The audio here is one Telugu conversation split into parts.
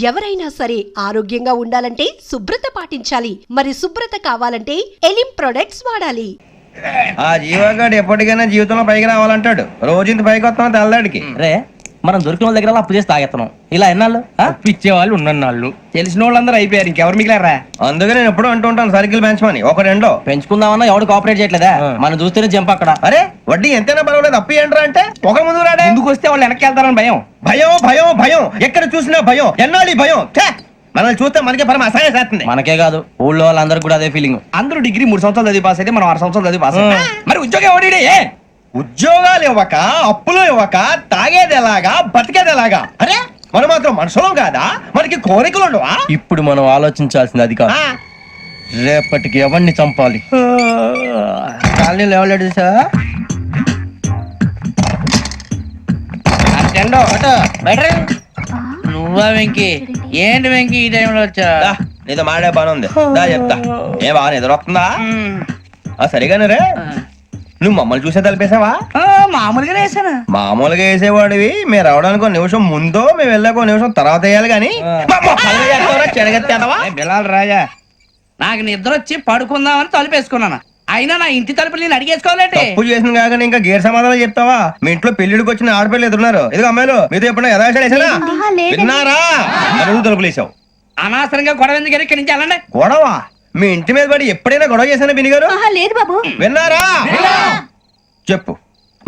ఎవరైనా సరే ఆరోగ్యంగా ఉండాలంటే శుభ్రత పాటించాలి. మరి శుభ్రత కావాలంటే ఎలిం ప్రొడక్ట్స్ వాడాలి. ఆ జీవగాడు ఎప్పటికైనా జీవితంలో పైకి రావాలంటాడు. రోజు ఇంత పైకి వస్తాం తెల్లడికి. రే మనం దొరికిన వాళ్ళ దగ్గర అప్పు చేసి తాగెత్తనం. ఇలా ఎన్నాళ్ళు ఇచ్చే వాళ్ళు ఉన్నన్నాళ్ళు తెలిసిన వాళ్ళందరూ అయిపోయారు. ఇంకెవరు మిగిలారా? అందుకే నేను ఎప్పుడు అంటూ ఉంటాను సర్కిల్ బెంచ్ మని ఒక రెండో పెంచుకుందామన్నా ఎవడు కోఆపరేట్ చేయట్లేదా? మనం చూస్తేనే జంప్ అక్కడ. అరే వడ్డీ ఎంతైనా పర్వాలేదు అప్పు ఏంట్రా అంటే ఒక ముందు రాడే. ముందుకు వస్తే వాళ్ళు వెనక్కి వెళ్తారని భయం. భయం భయం భయం ఎక్కడ చూసినా భయం. ఎన్నాళ్ళు ఈ భయం? మనల్ని చూస్తే మనకే పరమ అసహాయం చేస్తుంది. మనకే కాదు ఊళ్ళో వాళ్ళందరికీ కూడా అదే ఫీలింగ్. అందరూ డిగ్రీ 3 సంవత్సరాలు చదివి పాస్ అయితే మనం 6 సంవత్సరాలు చదివి పాస్. మరి ఉద్యోగం ఎవడి? ఉద్యోగాలు ఇవ్వక అప్పులు ఇవ్వక తాగేది ఎలాగా బతికేది ఎలాగా? అరే మనం మాత్రం మనుషులం కాదా? మనకి కోరికలు ఉండవా? ఇప్పుడు మనం ఆలోచించాల్సింది అది కాదు, రేపటికి ఎవరిని చంపాలి. కాలనీలో ఎవరు సార్? నువ్వా వెంకీ? ఏంటి వెంకీ ఈ టైంలో వచ్చా? నీతో మాడే పని ఉంది దా చెప్తా. ఏ బాగా నిద్రొస్తుందా? సరిగానే రే నువ్వు మమ్మల్ని చూసే తలిపేసావా? మామూలుగానే వేసాను. మామూలుగా వేసేవాడివి. మేము రావడానికి 1 నిమిషం ముందో మేము వెళ్ళాక 1 నిమిషం తర్వాత వేయాలి కానీ బిలాల్ రాజా, నాకు నిద్ర వచ్చి పడుకుందామని తలుపేసుకున్నాను. అయినా నా ఇంటి తలుపులు నేను అడిగేసుకోవాలంటే తప్పు చేసిన కాక ఇంకా గేర్ సమాధానం చెప్తావా? మీ ఇంట్లో పెళ్లిడికి వచ్చిన ఆడపిల్లలు ఎదురున్నారు. ఇదిగో అమ్మాయిలు మీతో ఎప్పుడైనా యథాశాలేసానా? విన్నారా? అడుగు తలుపులు వేసావు. అనవసరంగా గొడవ ఎందుకు? ఇక్కడి నుంచి వెళ్ళండి. గొడవ? మీ ఇంటి మీద పడి ఎప్పుడైనా గొడవ చేశానా బిని గారు? లేదు బాబు. విన్నారా? చెప్పు,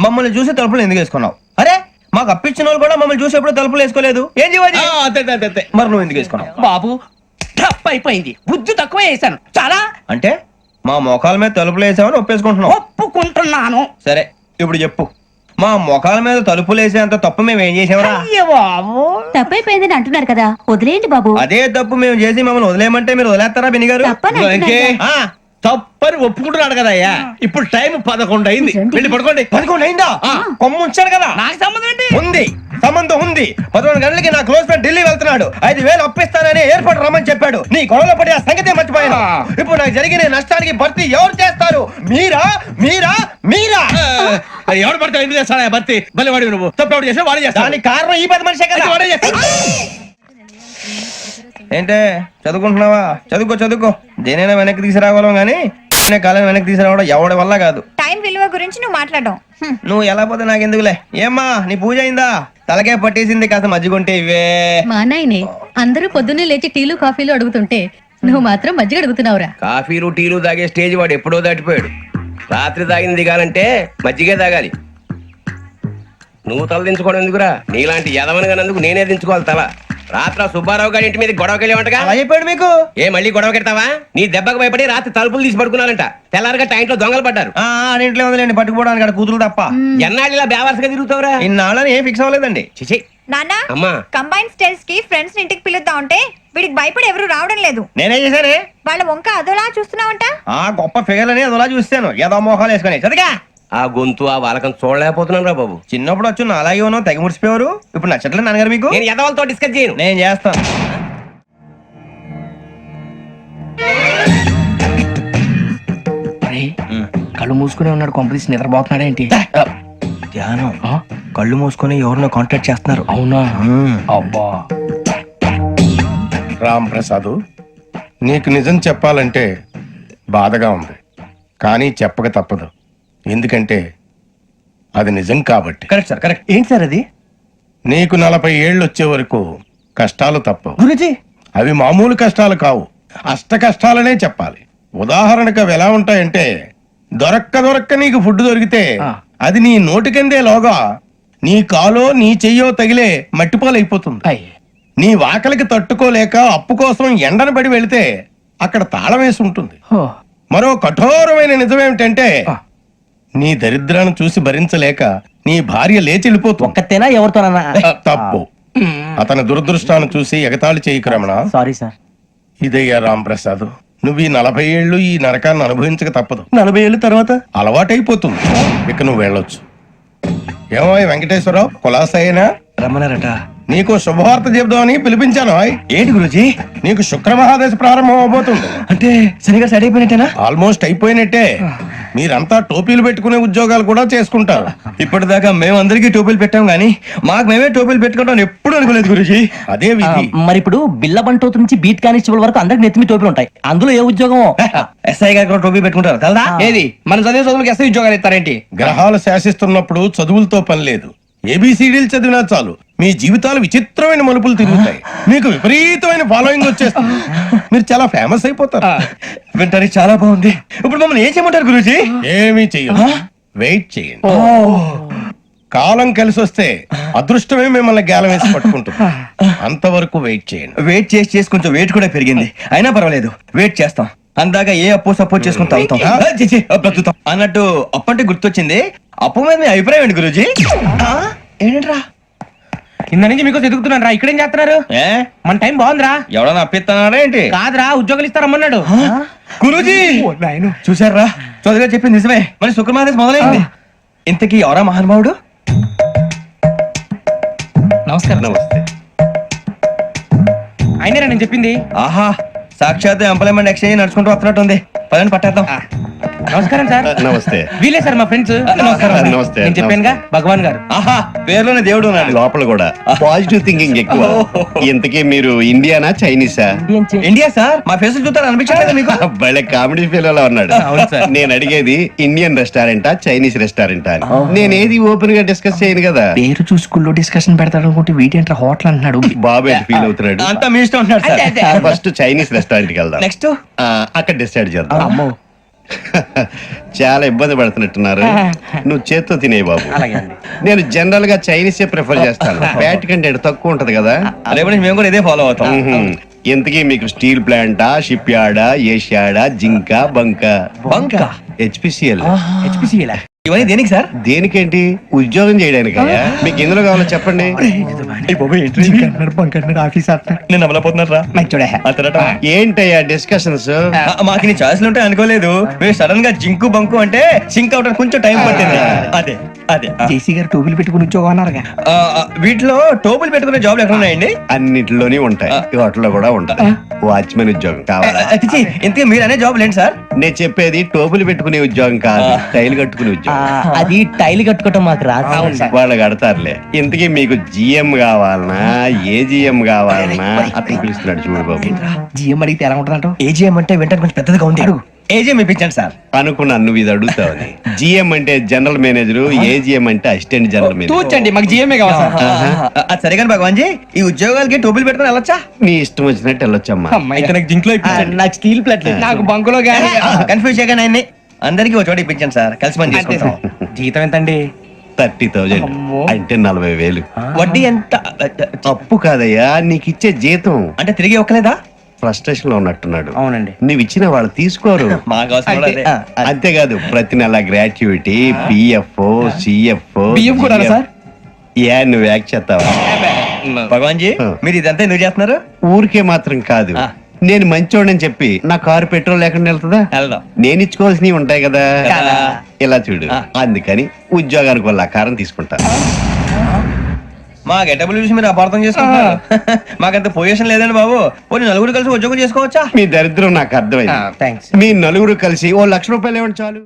మమ్మల్ని చూసి తలుపులు ఎందుకు వేసుకున్నావు? అరే మాకు అప్పించిన వాళ్ళు కూడా మమ్మల్ని చూసి ఎప్పుడు తలుపులు వేసుకోలేదు. ఏం చేయాలి? మరి నువ్వు ఎందుకు వేసుకున్నావు? బాబు తప్పు అయిపోయింది, బుద్ధి తక్కువ వేసాను చాలా. అంటే మా మోకాల మీద తలుపులు వేసామని ఒప్పేసుకుంటున్నావు? ఒప్పుకుంటున్నాను. సరే ఇప్పుడు చెప్పు, మా మొఖాల మీద తలుపులు వేసేంత తప్పు మేము ఏం చేసామరా? తప్పైపోయిందని అంటున్నారు కదా, వదిలేయండి బాబు. అదే తప్పు మేము చేసి మమ్మల్ని వదిలేయమంటే మీరు వదిలేస్తారా బిని గారు? తప్పని ఒప్పుకుంటున్నాడు కదా అయ్యా. ఇప్పుడు టైం 11 అయింది. వెళ్ళి పడుకోండి. 11 అయిందా? కొమ్ము ఉంచాడు కదా. నాకు సంబంధం ఏంటి? ఉంది, సంబంధం ఉంది. 11 గంటలకి నా క్లోజ్ ఫ్రెండ్ ఢిల్లీ వెళ్తున్నాడు. 5,000 అప్పిస్తానని ఎయిర్పోర్ట్ రమ్మని చెప్పాడు. నీ గొడవలో పడి ఆ సంగతి మర్చిపోయాను. ఇప్పుడు నాకు జరిగిన నష్టానికి భర్తీ ఎవరు చేస్తారు? మీరా మీరా మీరా? ఎవడు పడితే ఎందుకు చేస్తాడా భర్తీ? మళ్ళీ వాడి నువ్వు తప్పు ఎవడు చేసా వాడే చేస్తా. దానికి కారణం ఈ 10 మనిషే కదా. వాడే చేస్తా. ఏంటే చదువుకుంటున్నావా? చదువుకో చదువుకో. దేనైనా వెనక్కి తీసుకురావాలం గానీ కాలం వెనక్కి తీసుకురావడం ఎవడి వల్ల కాదు. టైం విలువ గురించి నువ్వు మాట్లాడడం. నువ్వు ఎలా పోతే నాకు ఎందుకులే. ఏమ్మా నీ పూజ అయిందా? తలకే పట్టేసింది, కాస్త మజ్జిగుంటే ఇవే. మా నాయనే అందరూ పొద్దున్నే లేచి టీలు కాఫీలు అడుగుతుంటే నువ్వు మాత్రం మజ్జిగ అడుగుతున్నావురా. కాఫీలు టీలు తాగే స్టేజ్ వాడు ఎప్పుడో దాటిపోయాడు. రాత్రి తాగింది దిగాలంటే మజ్జిగే తాగాలి. నువ్వు తల దించుకోవడం ఎందుకురా? నీలాంటి యదవనగానందుకు నేనే దించుకోవాలి తల. రాత్రి సుబ్బారావు గారి ఇంటి మీద గొడవకి వెళ్ళేవంటగా. అలా చెప్పాడు మీకు? ఏ మళ్ళీ గొడవ కెడతావా? నీ దెబ్బకు భయపడి రాత్రి తలుపులు తీసి పడుకున్నారంట. తెల్లారగా టైంట్లో దొంగలు పడ్డారు. ఇంట్లో ఉందిలేండి, పట్టుకుపోవడానికి అక్కడ కూతురు తప్ప. ఎన్నాళ్ళు ఇలా బేవర్సగా తిరుగుతావురా? ఇన్నాళ్ళని ఏం ఫిక్స్ అవ్వలేదండి. చిచి నాన్న, అమ్మా, కంబైన్ స్టైల్స్ కి ఫ్రెండ్స్ ఇంటికి పిలుద్దాం అంటే వీడికి భయపడి ఎవరు రావడం లేదు. నేనేం చేశానే? వాళ్ళ వంక అదోలా చూస్తున్నావంట. గొప్ప ఫిగర్ అని అదోలా చూస్తాను. ఏదో మోహాలు వేసుకొని చదిగా ఆ గొంతు ఆ వాలకం చూడలేకపోతున్నాను రా బాబు. చిన్నప్పుడు వచ్చి నా అలాగే ఉన్నావు, తెగ ముడిచిపోయారు. ఇప్పుడు నచ్చట్లేదు నాన్నగారు మీకు? నేను యదవలతో డిస్కస్ చేయను. నేను చేస్తాను. కళ్ళు మూసుకునే ఉన్నాడు, కొంపదీసి నిద్రపోతున్నాడు ఏంటి? ధ్యానం. కళ్ళు మూసుకొని ఎవరినో కాంటాక్ట్ చేస్తున్నారు. అవునా? అబ్బా రామ్ ప్రసాద్, నీకు నిజం చెప్పాలంటే బాధగా ఉంది, కానీ చెప్పక తప్పదు. ఎందుకంటే అది నిజం కాబట్టి. Correct sir, correct. ఏంటి సార్ అది? నీకు 40 ఏళ్ళు వచ్చే వరకు కష్టాలు తప్పవు గురుజీ. అవి మామూలు కష్టాలు కావు, అష్ట కష్టాలనే చెప్పాలి. ఉదాహరణకు అవి ఎలా ఉంటాయంటే, దొరక్క నీకు ఫుడ్ దొరికితే అది నీ నోటికందే లోగా నీ కాలో నీ చెయ్యో తగిలే మట్టిపాలైపోతుంది. నీ వాకలికి తట్టుకోలేక అప్పు కోసం ఎండను పడి వెళితే అక్కడ తాళం వేసి ఉంటుంది. మరో కఠోరమైన నిజమేమిటంటే, నీ దరిద్రాన్ని చూసి భరించలేక నీ భార్య లేచి వెళ్ళిపోతుంది. ఒక్కతేనా ఎవరితోనన్నా? తప్పు. అతని దురదృష్టాన్ని చూసి ఎగతాళి చేయకు రమణ. Sorry sir. ఇదయ్యా రాంప్రసాద్, నువ్వు ఈ 40 ఏళ్ళు ఈ నరకాన్ని అనుభవించక తప్పదు. 40 ఏళ్ళ తర్వాత అలవాటైపోతుంది. ఇక నువ్వు వెళ్ళొచ్చు. ఏమో వెంకటేశ్వరరావు, కులాసైనా రమ్మన్నారట. నీకు శుభవార్త చెబుదామని పిలిపించాను ఆయ్. ఏంటి గురుజీ? నీకు శుక్ర మహాదశ ప్రారంభం అవబోతుంది. అంటే సరిగా సెట్ అయిపోయినట్టేనా? ఆల్మోస్ట్ అయిపోయినట్టే. మీరంతా టోపీలు పెట్టుకునే ఉద్యోగాలు కూడా చేసుకుంటారు. ఇప్పటిదాకా మేమందరికీ టోపీలు పెట్టాం గానీ మాకు మేమే టోపీలు పెట్టుకుంటాం ఎప్పుడు అనుకోలేదు గురుజీ. అదే విధి. మరి ఇప్పుడు బిల్ల బంటోతు నుంచి బీట్ కానిస్టేబుల్ వరకు అందరికి నెత్తిమి టోపీలు ఉంటాయి. అందులో ఏ ఉద్యోగం? ఎస్ఐ గారు కూడా టోపీ పెట్టుకుంటారు తెలదా? ఏది మన చదివే చదువులకు ఎస్ఐ ఉద్యోగాలు ఇస్తారేంటి? గ్రహాలు శాసిస్తున్నప్పుడు చదువులతో పని లేదు. ఏబిసిడీలు చదివినా చాలు మీ జీవితాలు విచిత్రమైన మలుపులు తిరుగుతాయి. మీకు విపరీతమైన ఫాలోయింగ్ వచ్చేస్తుంది. మీరు చాలా ఫేమస్ అయిపోతారు. వింటానికి చాలా బాగుంది. ఇప్పుడు మమ్మల్ని ఏం చేయమంటారు గురుజీ? ఏమీ చెయ్యదు. వెయిట్ చేయండి. కాలం కలిసి వస్తే అదృష్టమే మిమ్మల్ని గేలం వేసి పట్టుకుంటుంది. అంతవరకు వెయిట్ చేయండి. వెయిట్ చేసి కొంచెం వెయిట్ కూడా పెరిగింది. అయినా పర్వాలేదు, వెయిట్ చేస్తాం. అందాక ఏ అప్పు సపోర్ట్ చేసుకుని తాగుతాం. బ్రతుకుతాం అన్నట్టు అప్పు అంటే గుర్తొచ్చింది. అప్పు మీద మీ అభిప్రాయం ఏంటి గురుజీ? ఏంటరా కింద నుంచి మీకు ఎదుగుతున్నాను రా. ఇక్కడేం చేస్తున్నారు? ఏ మన టైం బాగుందిరా. ఎవడన్నా అప్పిస్తున్నారా ఏంటి? కాదురా, ఉద్యోగాలు ఇస్తారమ్మన్నాడు. గురూజీ చూసారా, చదువుగా చెప్పింది నిజమే. మరి శుక్రమాదేశ్ మొదలైంది. ఇంతకీ ఎవరా మహానుభావుడు? నమస్కారం. నమస్తే. అయినరా నేను చెప్పింది? ఆహా, సాక్షాత్ ఎంప్లాయ్మెంట్ ఎక్స్చేంజ్ నడుచుకుంటూ వస్తున్నట్టు ఉంది. పదండి పట్టేద్దాం. నమస్కారం సార్. నమస్తే. వీలే సార్ మా ఫ్రెండ్స్. నమస్కారం. నమస్తే. నేను చెప్పానుగా భగవాన్ గారు. ఆహా, పేర్లోనే దేవుడు ఉన్నాడు. లోపల కూడా పాజిటివ్ థింకింగ్ ఎక్కువ. ఇంతకీ మీరు ఇండియానా చైనీసా? India sir. మా ఫేస్ చూస్తారు అనిపించలేదు మీకు? భలే కామెడీ ఫీల్ అలా ఉన్నాడు. నేను అడిగేది ఇండియన్ రెస్టారెంటా చైనీస్ రెస్టారెంటా అని. నేను ఏది ఓపెన్ గా డిస్కస్ చేయను కదా. పేరు చూసుకుల్లో డిస్కషన్ పెడతాడు అనుకుంటే వీటేంట్రా హోటల్ అంటున్నాడు. బాబు ఎట్ ఫీల్ అవుతున్నాడు. అంతా మీ ఇష్టం ఉంటున్నాడు సార్. ఫస్ట్ చైనీస్ రెస్టారెంట్ కి వెళ్దాం. నెక్స్ట్ అక్కడ డిసైడ్ చేద్దాం. చాలా ఇబ్బంది పడుతున్నట్టున్నారు. నువ్వు చేత్తో తినే బాబు. నేను జనరల్ గా చైనీసే ప్రిఫర్ చేస్తాను. ఫ్యాట్ కంటెంట్ తక్కువ ఉంటది కదా. రేపు నుంచి మేము కూడా ఇదే ఫాలో అవుతాం. ఇంతకీ మీకు స్టీల్ ప్లాంటా, షిప్ యార్డా, ఏషియాడా, జింక, బంకా? హెచ్పిసిఎల్. ఇవన్నీ దేనికి సార్? దేనికేంటి? ఉద్యోగం చేయడానికి. మీకు ఎందులో కావాలో చెప్పండి. నేను అమలపోతున్నారా? ఏంటయ్యా డిస్కషన్స్? మాకు నీ ఛాయిస్లు ఉంటాయి అనుకోలేదు. మీరు సడన్ గా జింకు బంకు అంటే సింక్ అవడానికి కొంచెం టైం పట్టింది. అదే అదే జేసీ గారు టోపీలు పెట్టుకుని ఉద్యోగం అన్నారుగా. వీటిలో టోపులు పెట్టుకునే జాబ్లు ఎక్కడ ఉన్నాయండి? అన్నిటిలోనే ఉంటాయి. వాటిలో కూడా ఉంటాయి. వాచ్మెన్ ఉద్యోగం కావాలా? ఇంతకీ మీరు అనే జాబ్ లేండి సార్? నేను చెప్పేది టోపులు పెట్టుకునే ఉద్యోగం కాదు, టైల్ కట్టుకునే ఉద్యోగం. అది టైల్ కట్టుకోవటం మాకు రాదు. వాళ్ళు కడతారులే. ఇంతకీ మీకు జిఎం కావాలనా, ఏజిఎం కావాలనా? అట్లా పిలుస్తున్నాడు చూడు బాబు. జిఎం అడిగితే ఎలా ఉంటుందంట? ఏజీఎం అంటే వెంటనే కొంచెం పెద్దదిగా ఉంది. ఏజీఎం ఇప్పించండి సార్. అనుకున్నాను నువ్వు ఇది అడుగుతావని. జిఎం అంటే జనరల్ మేనేజర్, ఏజిఎం అంటే అసిస్టెంట్ జనరల్ మేనేజర్. తూచండి, మాకు జిఎంఏ కావాలి సార్. అది సరే కానీ భగవాన్ జీ, ఈ ఉద్యోగాలకి టోపులు పెట్టుకుని వెళ్ళొచ్చా? నీ ఇష్టం వచ్చినట్టు వెళ్ళొచ్చమ్మా. అయితే నాకు జింక్ లో నాకు స్టీల్ ప్లేట్ నాకు బంకులో గానీ కన్ఫ్యూజ్ చేయగానే ఆయన్ని అందరికీ ఒక చోట ఇప్పించండి సార్. కలిసి పని చేసుకుంటాం. జీతం ఎంతండి? 30,000 అంటే 40,000. వడ్డీ ఎంత? అప్పు కాదయ్యా, నీకు ఇచ్చే జీతం. అంటే తిరిగి ఒక్కలేదా? ఫ్రస్ట్రేషన్ లో ఉన్నట్టున్నాడు. అవునండి. నువ్వు ఇచ్చిన వాళ్ళు తీసుకోరు. మాకు అవసరం కూడా అదే. అంతేకాదు ప్రతి నెల గ్రాట్యుటీ, పిఎఫ్, సిఎఫ్. బియ్యం కూడా సార్? నువ్వు యాక్ట్ చేస్తావా? భగవాన్ జీ, మీరు ఇదంతా ఎందుకు చేస్తున్నారు? ఊరికే మాత్రం కాదు. నేను మంచోడని చెప్పి నా కారు పెట్రోల్ లేకుండా వెళ్తుందా? వెళ్దాం. నేను ఇచ్చుకోవాల్సినవి ఉంటాయి కదా. కదా. ఇలా చూడు. అందుకని ఉద్యోగానికి వాళ్ళ ఆకారం తీసుకుంటా. మా గెటబుల్ చూసి మీరు అపార్థం చేసుకుంటున్నారు. మాకంత పొజిషన్ లేదండి బాబు. పోనీ నలుగురు కలిసి ఉద్యోగం చేసుకోవచ్చా? మీ దరిద్రం నాకు అర్థమైంది. థ్యాంక్స్. మీ నలుగురు కలిసి ₹1,00,000 ఇవ్వండి చాలు.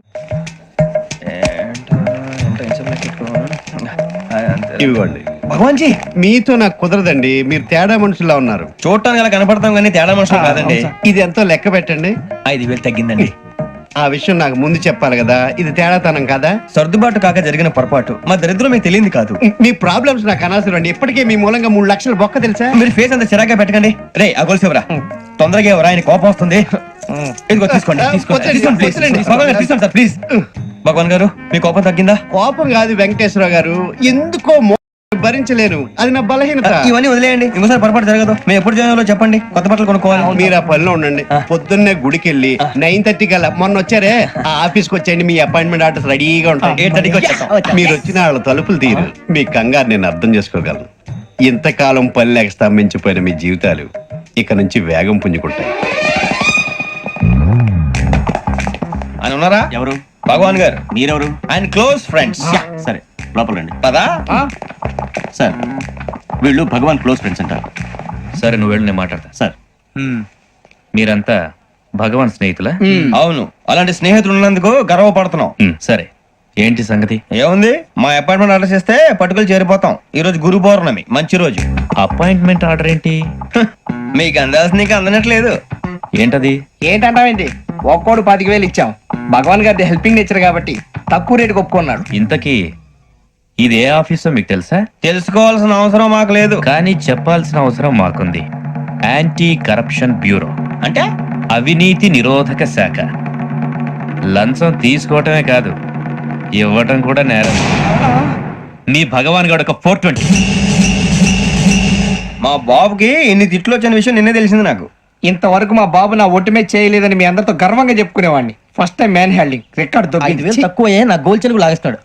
ఇవ్వండి. భగవాన్ జీ, మీతో నాకు కుదరదండి. మీరు తేడా మనుషుల్లా ఉన్నారు. చూడటానికి అలా కనపడతాం కానీ తేడా మనుషులు కాదండి. ఇది ఎంతో లెక్క పెట్టండి. 5,000 తగ్గిందండి. ఆ విషయం నాకు ముందు చెప్పాలి కదా. ఇది తేడాతనం కదా. సర్దుబాటు కాక జరిగిన పొరపాటు. మా దరిద్రం మీకు తెలియదు కాదు. మీ ప్రాబ్లమ్స్ నాకు అనవసరం అండి. ఇప్పటికే మీ మూలంగా 3,00,000 బొక్క తెలుసా? మీరు ఫేస్ అంత చిరాగా పెట్టకండి. రే ఆ గొలుసు ఎవరా? తొందరగా ఎవరా? ఆయన కోపం వస్తుంది. ఇదిగో తీసుకోండి. తీసుకోండి ప్లీజ్. భగవాన్ గారు తీసుకోండి సార్ ప్లీజ్. భగవాన్ గారు, మీ కోపం తగ్గిందా? కోపం కాదు వెంకటేశ్వర గారు, ఎందుకో భరించలేను. అది నా బలహీనత. ఇవన్నీ వదిలేయండి. ఇంకోసారి పొరపాటు జరగదు. మేము ఎప్పుడు జాయిన్ అవ్వాలో చెప్పండి. కొత్త బట్టలు కొనుక్కోవాలి. మీరు ఆ పనిలో ఉండండి. పొద్దున్నే గుడికి వెళ్ళి 9:30 కల్లా, మొన్న వచ్చారే ఆ ఆఫీస్కి వచ్చేయండి. మీ అపాయింట్మెంట్ ఆర్డర్స్ రెడీగా ఉంటాయి. 8:30కి వచ్చేస్తాం. మీరు వచ్చిన వాళ్ళ తలుపులు తీరు. మీ కంగారు నేను అర్థం చేసుకోగలను. ఇంతకాలం పని లేక స్తంభించిపోయిన మీ జీవితాలు ఇక నుంచి వేగం పుంజుకుంటాయి. ఆయన ఉన్నారా? ఎవరు? భగవాన్ గారు. మీరెవరు? ఆయన క్లోజ్ ఫ్రెండ్స్. సరే లోపల రండి. పదా సార్ వీళ్ళు భగవాన్ క్లోజ్ ఫ్రెండ్స్ అంటారు. సరే నువ్వు వెళ్ళి నేను మాట్లాడతా. సార్ మీరంతా భగవాన్ స్నేహితులా? అవును, అలాంటి స్నేహితులు ఉన్నందుకు గర్వపడుతున్నాం. సరే ఏంటి సంగతి? ఏముంది, మా అపాయింట్మెంట్ ఆర్డర్ చేస్తే పట్టుకులు చేరిపోతాం. ఈ రోజు గురు పౌర్ణమి, మంచి రోజు. అపాయింట్మెంట్ ఆర్డర్ ఏంటి? మీకు అందాల్సిన నీకు అందనట్లేదు. ఏంటది? ఏంటంటావేంటి? ఒక్కోడు 10,000 ఇచ్చాం. భగవాన్ గారి హెల్పింగ్ నేచర్ కాబట్టి తక్కువ రేటుకి ఒప్పుకున్నాడు. ఇంతకీ ఇది ఏ ఆఫీసో మీకు తెలుసా? తెలుసుకోవాల్సిన అవసరం మాకు లేదు. కానీ చెప్పాల్సిన అవసరం మాకుంది. యాంటీ కరప్షన్ బ్యూరో, అంటే అవినీతి నిరోధక శాఖ. లంచం తీసుకోవటమే కాదు, ఇవ్వటం కూడా నేరం. మీ భగవాన్ గారు ఒక 420. మా బాబుకి ఇన్ని తిట్లు వచ్చిన విషయం నిన్నే తెలిసింది నాకు. ఇంతవరకు మా బాబు నా ఒట్టుమే చేయలేదని మీ అందరితో గర్వంగా చెప్పుకునేవాడిని. First time man handing record దొబ్బింది. తక్కువే నా గోల్ చెలుగు లాగేస్తాడు.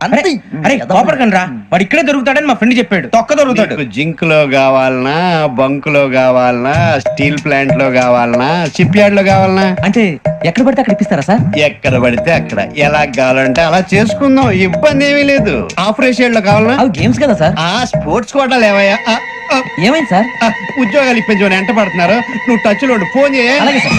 అరే కోపడకండి రా, వాడు ఇక్కడే దొరుకుతాడని మా ఫ్రెండ్ చెప్పాడు. తొక్క దొరుకుతాడు. నీకు జింక్ లో కావాలనా, బంక్ లో కావాలనా, స్టీల్ ప్లాంట్ లో కావాలనా, షిప్ యార్డ్ లో కావాలనా? అంటే ఎక్కడ పడితే అక్కడ ఇప్పిస్తారా సార్? ఎక్కడ పడితే అక్కడ, ఎలా కావాలంటే అలా చేసుకుందాం, ఇబ్బంది ఏమీ లేదు. ఆపరేషన్ లో కావాలనా? అవి గేమ్స్ కదా సార్. ఆ స్పోర్ట్స్ కోటాలు ఏమయ్యా? ఏమైంది సార్? ఉద్యోగాలు ఇప్పించమని ఎంట పడుతున్నారు. నువ్వు టచ్ లో ఉండు, ఫోన్ చేయ. అలాగే sir.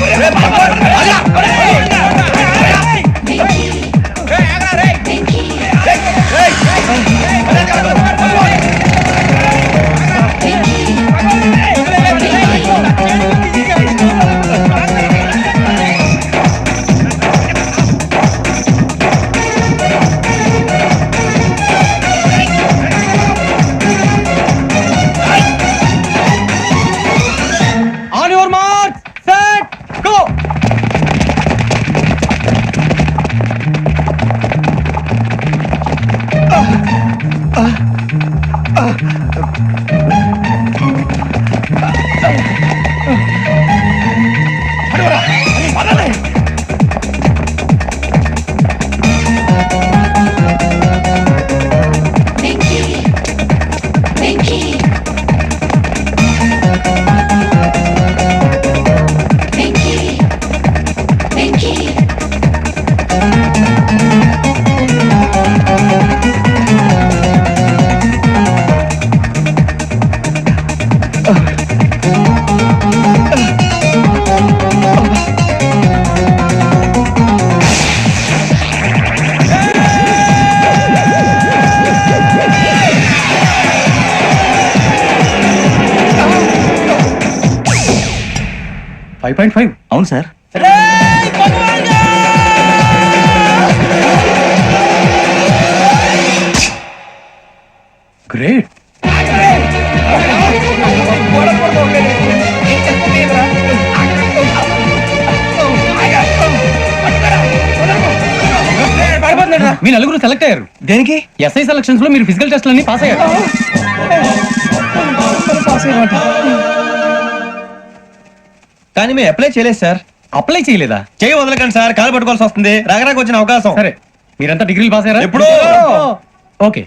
On your mark, set, go. అవును సార్. గ్రేట్. మీ నలుగురు సెలెక్ట్ అయ్యారు. దేనికి? ఎస్ఐ సెలక్షన్స్ లో మీరు ఫిజికల్ టెస్ట్ అన్ని పాస్ అయ్యారు. కానీ మేము అప్లై చేయలేదు సార్. అప్లై చేయలేదా? చేయి వదలకండి సార్, కాలు పట్టుకోవాల్సి వస్తుంది. రాగరాకు వచ్చిన అవకాశం. సరే, మీరంతా డిగ్రీలు పాస్ అయ్యారా? ఎప్పుడో. ఓకే,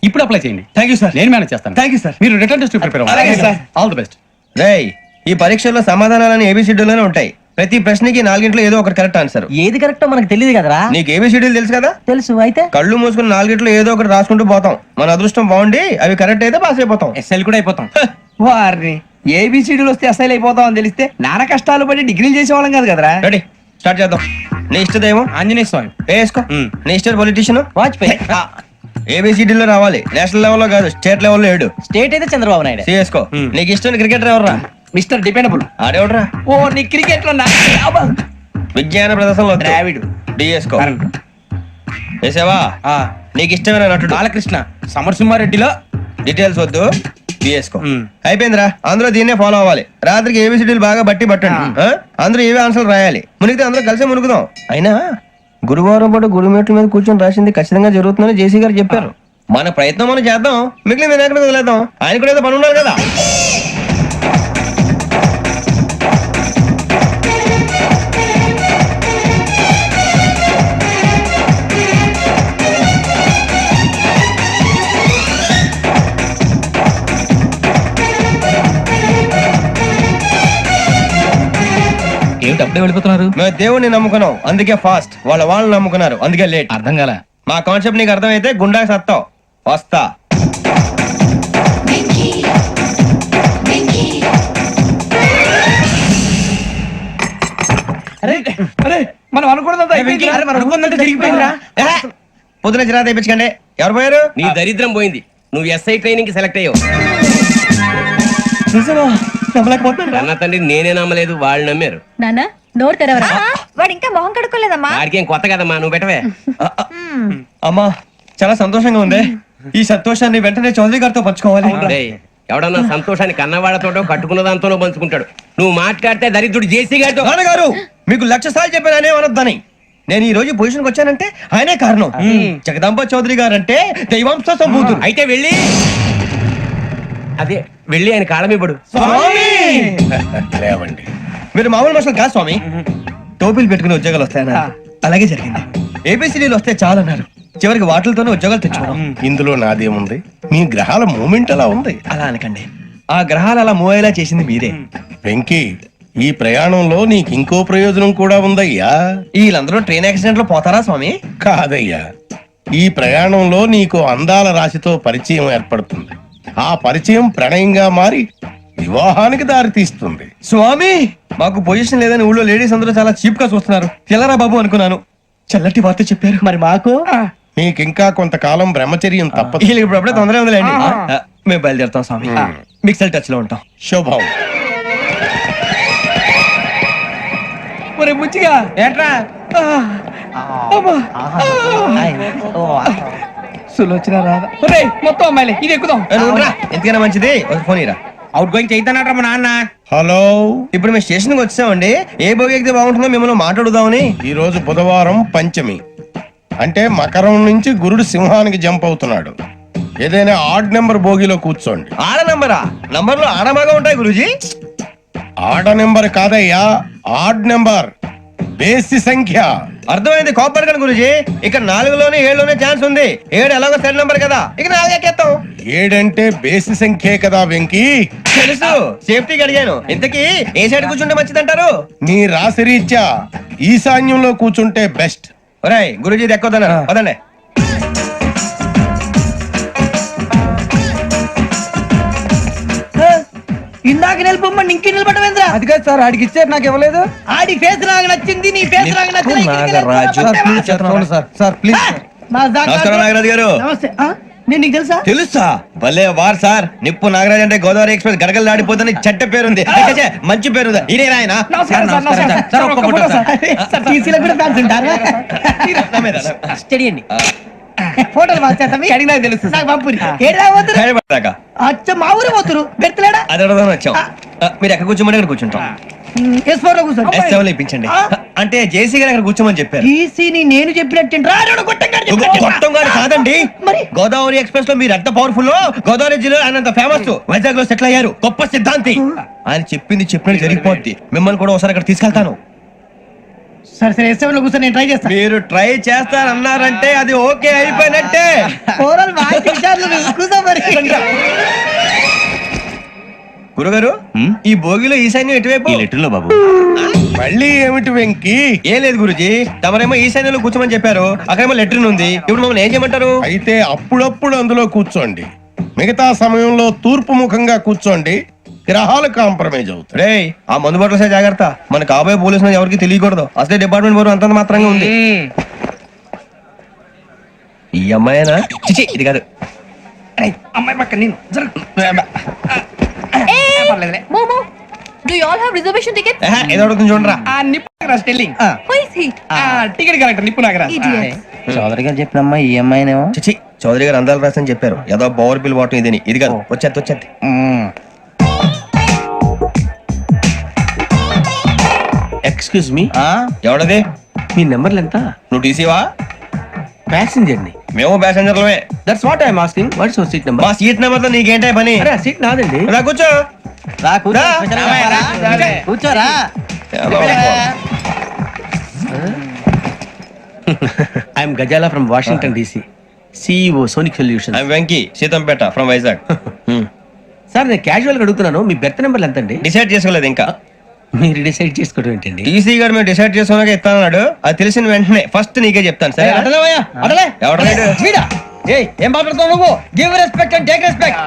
ఇప్పుడు అప్లై చేయండి. Thank you sir. నేను మేనేజ్ చేస్తాను. Thank you sir. మీరు రిటర్న్ టెస్ట్ ప్రిపేర్ అలాగే సార్. All the best. రేయ్, ఈ పరీక్షల్లో సమాధానాలని ఏబిసిడ్యూల్లోనే ఉంటాయి. ప్రతి ప్రశ్నకి 4 ఏదో ఒకటి కరెక్ట్ ఆన్సర్. ఏది కరెక్టో మనకు తెలియదు కదరా. నీకు ఏబిసిడ్యూల్ తెలుసు కదా? తెలుసు. అయితే కళ్ళు మూసుకుని 4 ఏదో ఒకటి రాసుకుంటూ పోతాం. మన అదృష్టం బాగుండి అవి కరెక్ట్ అయితే పాస్ అయిపోతాం. ఎస్ఎల్ కూడా అయిపోతాం. వారిని ఏబిసిడీలు వస్తే అసైల్ అయిపోతాం అని తెలిస్తే నాన్న కష్టాలు పడి డిగ్రీలు చేసేవాళ్ళం కాదు కదరా. రెడీ, స్టార్ట్ చేద్దాం. నీ ఇష్టదేమో ఆంజనేయ స్వామి. వేసుకో. నీ ఇష్ట పొలిటీషియన్ వాజ్పేయి. ఏబిసిడీలో రావాలి, నేషనల్ లెవెల్లో కాదు, స్టేట్ లెవెల్లో 7. స్టేట్ అయితే చంద్రబాబు నాయుడు. సిఎస్కో. నీకు ఇష్టం క్రికెటర్ ఎవర్రా? Mister dependable. ఆడేవడరా? ఓ నీ క్రికెట్ లో విజ్ఞాన ప్రదర్శనలో ద్రావిడు. డిఎస్కో. వేసావా? నీకు ఇష్టమైన నటుడు? బాలకృష్ణ. సమరసింహారెడ్డిలో డీటెయిల్స్ వద్దు, బిఎస్కో. అయిపోయిందిరా, అందరూ దీన్నే ఫాలో అవ్వాలి. రాత్రికి ఏబిసిడీలు బాగా బట్టి పట్టండి. అందరూ ఏవే ఆన్సర్లు రాయాలి. మునిగితే అందరూ కలిసి మునుగుదాం. అయినా గురువారం పాటు గురుమేట్ల మీద కూర్చొని రాసింది ఖచ్చితంగా జరుగుతుందని జేసీ గారు చెప్పారు. మన ప్రయత్నం మనం చేద్దాం, మిగిలింది నేను ఎక్కడ వదిలేద్దాం. ఆయన కూడా ఏదో పని ఉన్నారు కదా. ఏమిటి అప్పుడే వెళ్ళిపోతున్నారు? మేము దేవుడిని నమ్ముకున్నాం, అందుకే ఫాస్ట్. వాళ్ళని నమ్ముకున్నారు, అందుకే లేట్. అర్థం కాల. మా కాన్సెప్ట్ నీకు అర్థమైతే గుండా సత్తావు. వస్తా. మనం అనుకున్నదంతా అయిపోయింది. పొద్దున చిరా తెప్పించకండి. ఎవరు పోయారు? నీ దరిద్రం పోయింది. నువ్వు ఎస్ఐ ట్రైనింగ్ కి సెలెక్ట్ అయ్యావు. అన్న తండ్రి నేనే నమ్మలేదు, వాళ్ళు నమ్మారు. నాన్న నోరు తెరవరా. వాడు ఇంకా మొహం కడుక్కోలేదమ్మా. వాడికి ఏం కొత్త కదమ్మా, నువ్వు పెట్టవే. అమ్మా చాలా సంతోషంగా ఉంది. ఈ సంతోషాన్ని వెంటనే చౌదరి గారితో పంచుకోవాలి. డేయ్, ఎవడన్నా సంతోషాన్ని కన్నవాళ్లతోటో కట్టుకున్న దాంతోనో పంచుకుంటాడు. నువ్వు మాట్లాడితే దరిద్రుడు జేసీ గారితో. నాన్నగారు మీకు 1,00,000 సార్లు చెప్పాను ఆయనే అనొద్దని. నేను ఈ రోజు పొజిషన్కి వచ్చానంటే ఆయనే కారణం. జగదాంబ చౌదరి గారు అంటే దైవాంశ సంభూతుడు. అయితే వెళ్ళి ఆయన కాళమిపడు. లేవండి. మీరు మామూలు మనుషులు కాదు స్వామి. టోపీలు పెట్టుకుని ఉద్యోగాలు వస్తాయన్నారు, అలాగే జరిగింది. ఏబిసిడీలు వస్తే చాలన్నారు, చివరికి వాటిలతోనే ఉద్యోగాలు తెచ్చుకున్నాం. ఇందులో నాదేముంది? మీ గ్రహాల మూమెంట్ అలా ఉంది. అలా అనకండి, ఆ గ్రహాలు అలా మూవ్ అయ్యేలా చేసింది మీరే. వెంకీ, ఈ ప్రయాణంలో నీకు ఇంకో ప్రయోజనం కూడా ఉందయ్యా. వీళ్ళందరూ ట్రైన్ యాక్సిడెంట్ లో పోతారా స్వామి? కాదయ్యా, ఈ ప్రయాణంలో నీకు అందాల రాశితో పరిచయం ఏర్పడుతుంది. ఆ పరిచయం ప్రణయంగా మారి వివాహానికి దారి తీస్తుంది. స్వామి మాకు పొజిషన్ లేదని ఊళ్ళో లేడీస్ అందరూ చాలా చీప్ గా చూస్తున్నారు. తెల్లరా బాబు అనుకున్నాను, చల్లటి వార్త చెప్పారు. మరి మాకు నీకింకా కొంతకాలం బ్రహ్మచర్యం తప్పదు. వీళ్ళకి ఇప్పుడు అప్పుడే తొందరగా ఉందిలేండి. మేము బయలుదేరుతాం స్వామి, మిక్సెల్ టచ్ లో ఉంటాం. శుభం. ఒరే బుచ్చిగా ఏంట్రా సులోచన రాదా? ఒరే మొత్తం అమ్మాయిలే, ఇది ఎక్కుదాం. ఎందుకైనా మంచిది ఒక ఫోన్ ఇరా. అవుట్ గోయింగ్ చేద్దానట్రా మా నాన్న. హలో, ఇప్పుడు మేము స్టేషన్ కి వచ్చామండి. ఏ బోగి ఎక్కితే బాగుంటుందో మిమ్మల్ని మాట్లాడుదామని. ఈ రోజు బుధవారం పంచమి, అంటే మకరం నుంచి గురుడు సింహానికి జంప్ అవుతున్నాడు. ఏదైనా ఆడ్ నెంబర్ బోగిలో కూర్చోండి. ఆడ నంబరా? నంబర్లు ఆడమాగా ఉంటాయి గురూజీ. ఆడ నెంబర్ కాదయ్యా, ఆడ్ నెంబర్, బేసి సంఖ్య. అర్థమైంది, కాపర్ కానీ గురూజీ. ఇక్కడ 4లోనే 7లోనే ఛాన్స్ ఉంది. 7 ఎలాగో సెడ్ నంబర్ కదా, ఇక 4 ఎక్కేస్తాం. 7 అంటే బేసి సంఖ్యే కదా వెంకీ. తెలుసు, సేఫ్టీకి అడిగాను. ఇంతకీ ఏ సైడ్ కూర్చుంటే మంచిదంటారు? నీ రాశి రీత్యా ఈశాన్యంలో కూర్చుంటే బెస్ట్. ఒరేయ్ గురూజీ దెక్కొద్దన్నారు, పదండి. ఇందాక నిలబొమ్మని ఇంకే నిలబడమేంద్రా? అది కాదు సార్, ఆడికి ఇచ్చారు, నాకు ఇవ్వలేదు. ఆడి ఫేస్ నాకు నచ్చింది, నీ ఫేస్ నాకు నచ్చింది. Sir please. నమస్కారం నాగరాజు గారు. నమస్తే. నేను నీకు తెలుసా? తెలుసా? భలే వార్ సార్. నిప్పు నాగరాజ్ అంటే గోదావరి ఎక్స్ప్రెస్ గడగలు దాడిపోతుంది చెడ్డ పేరుంది. మంచి పేరు ఇదే ఆయన. నమస్కారం సార్, నమస్కారం సార్. ఒక్క ఫోటో సార్. సార్ టీసీలో కూడా ఫ్యాన్స్ ఉంటారా? స్టడీ అండి. ఫోటోలు మార్చేస్తాం. మీకు అడిగినా తెలుసు. నాకు పంపురి. ఏడా పోతురు? అచ్చ మా ఊరు పోతురు. బెర్తలేడా? అది అడగదామని వచ్చాం. మీరు ఎక్కడ కూర్చోమని అక్కడ కూర్చుంటాం. S4 లో కూర్చోండి. S7 లో ఇప్పించండి. అంటే జేసీ గారు అక్కడ కూర్చోమని చెప్పారు. టీసీని నేను చెప్పినట్టు గొట్టం గారు కాదండి, గోదావరి ఎక్స్ప్రెస్ లో మీరు ఎంత పవర్ఫుల్, గోదావరి జిల్లా ఆయన ఫేమస్, వైజాగ్ లో సెటిల్ అయ్యారు, గొప్ప సిద్ధాంతి. ఆయన చెప్పింది చెప్పినట్టు జరిగిపోద్ది. మిమ్మల్ని కూడా ఒకసారి అక్కడ తీసుకెళ్తాను. సరే సరే, S7 లో కూర్చొని నేను ట్రై చేస్తాను. మీరు ట్రై చేస్తారన్నారంటే అది ఓకే అయిపోయినట్టే. గురుగారు, ఈ భోగిలో ఈశాన్యం ఎటువైపు? లెటర్లో బాబు. మళ్ళీ ఏమిటి వెంకీ? ఏం లేదు గురుజీ, తమరేమో ఈశాన్యంలో కూర్చోమని చెప్పారు, అక్కడేమో లెటర్ ఉంది. ఇప్పుడు మమ్మల్ని ఏం చేయమంటారు? అయితే అప్పుడప్పుడు అందులో కూర్చోండి, మిగతా సమయంలో తూర్పు ముఖంగా కూర్చోండి. గ్రహాలు కాంప్రమైజ్ అవుతాయి. రే ఆ మందు బట్టలసే జాగ్రత్త. మన కాబోయే పోలీసులు ఎవరికి తెలియకూడదు. అసలే డిపార్ట్మెంట్ బోర్ అంతంత మాత్రంగా ఉంది. ఈ అమ్మాయినా? చిచి, ఇది కాదు. అమ్మాయి పక్క నేను మోమో do you all have reservation ticket? ఏదో అడుగుతుంది చూడరా. ఆ నిప్పు Nagaraj telling. Who is he? Ticket correct, నిప్పు నాగరాజ్. చౌదరి గారు చెప్పినమ్మా ఈ అమ్మాయినేమో. చిచి, చౌదరి గారు అందాలు రాసని చెప్పారు. ఏదో పవర్ బిల్ వాటం ఇదని. ఇది కాదు, వచ్చేది. Excuse me, ఎవడది? మీ నెంబర్లు ఎంత? నువ్వు టీసీవా? ప్యాసింజర్ ని. మేము ప్యాసెంజర్లమే. That's what I'm asking. What's your seat number? మా సీట్ నెంబర్ తో నీకేంటే పని? అరే సీట్ నాదండి. రా కూర్చో. రా కూర్చో. రా. కూర్చోరా. I am Ghazala from Washington DC, CEO Sonic Solution. I am Venky, Seethampeta from Vizag. Sir నేను క్యాజువల్ గా అడుగుతున్నాను, మీ బెర్త్ నెంబర్లు ఎంత అండి? డిసైడ్ చేసుకోలేదు ఇంకా. మీరు డిసైడ్ చేసుకోవడం ఏంటండి? టీసీ గారు మేము డిసైడ్ చేసుకున్నాక ఇస్తానన్నాడు. అది తెలిసిన వెంటనే ఫస్ట్ నీకే చెప్తాను. సరే ఎవడలేడు? ఏం మాట్లాడుతావు నువ్వు? Give respect and take respect.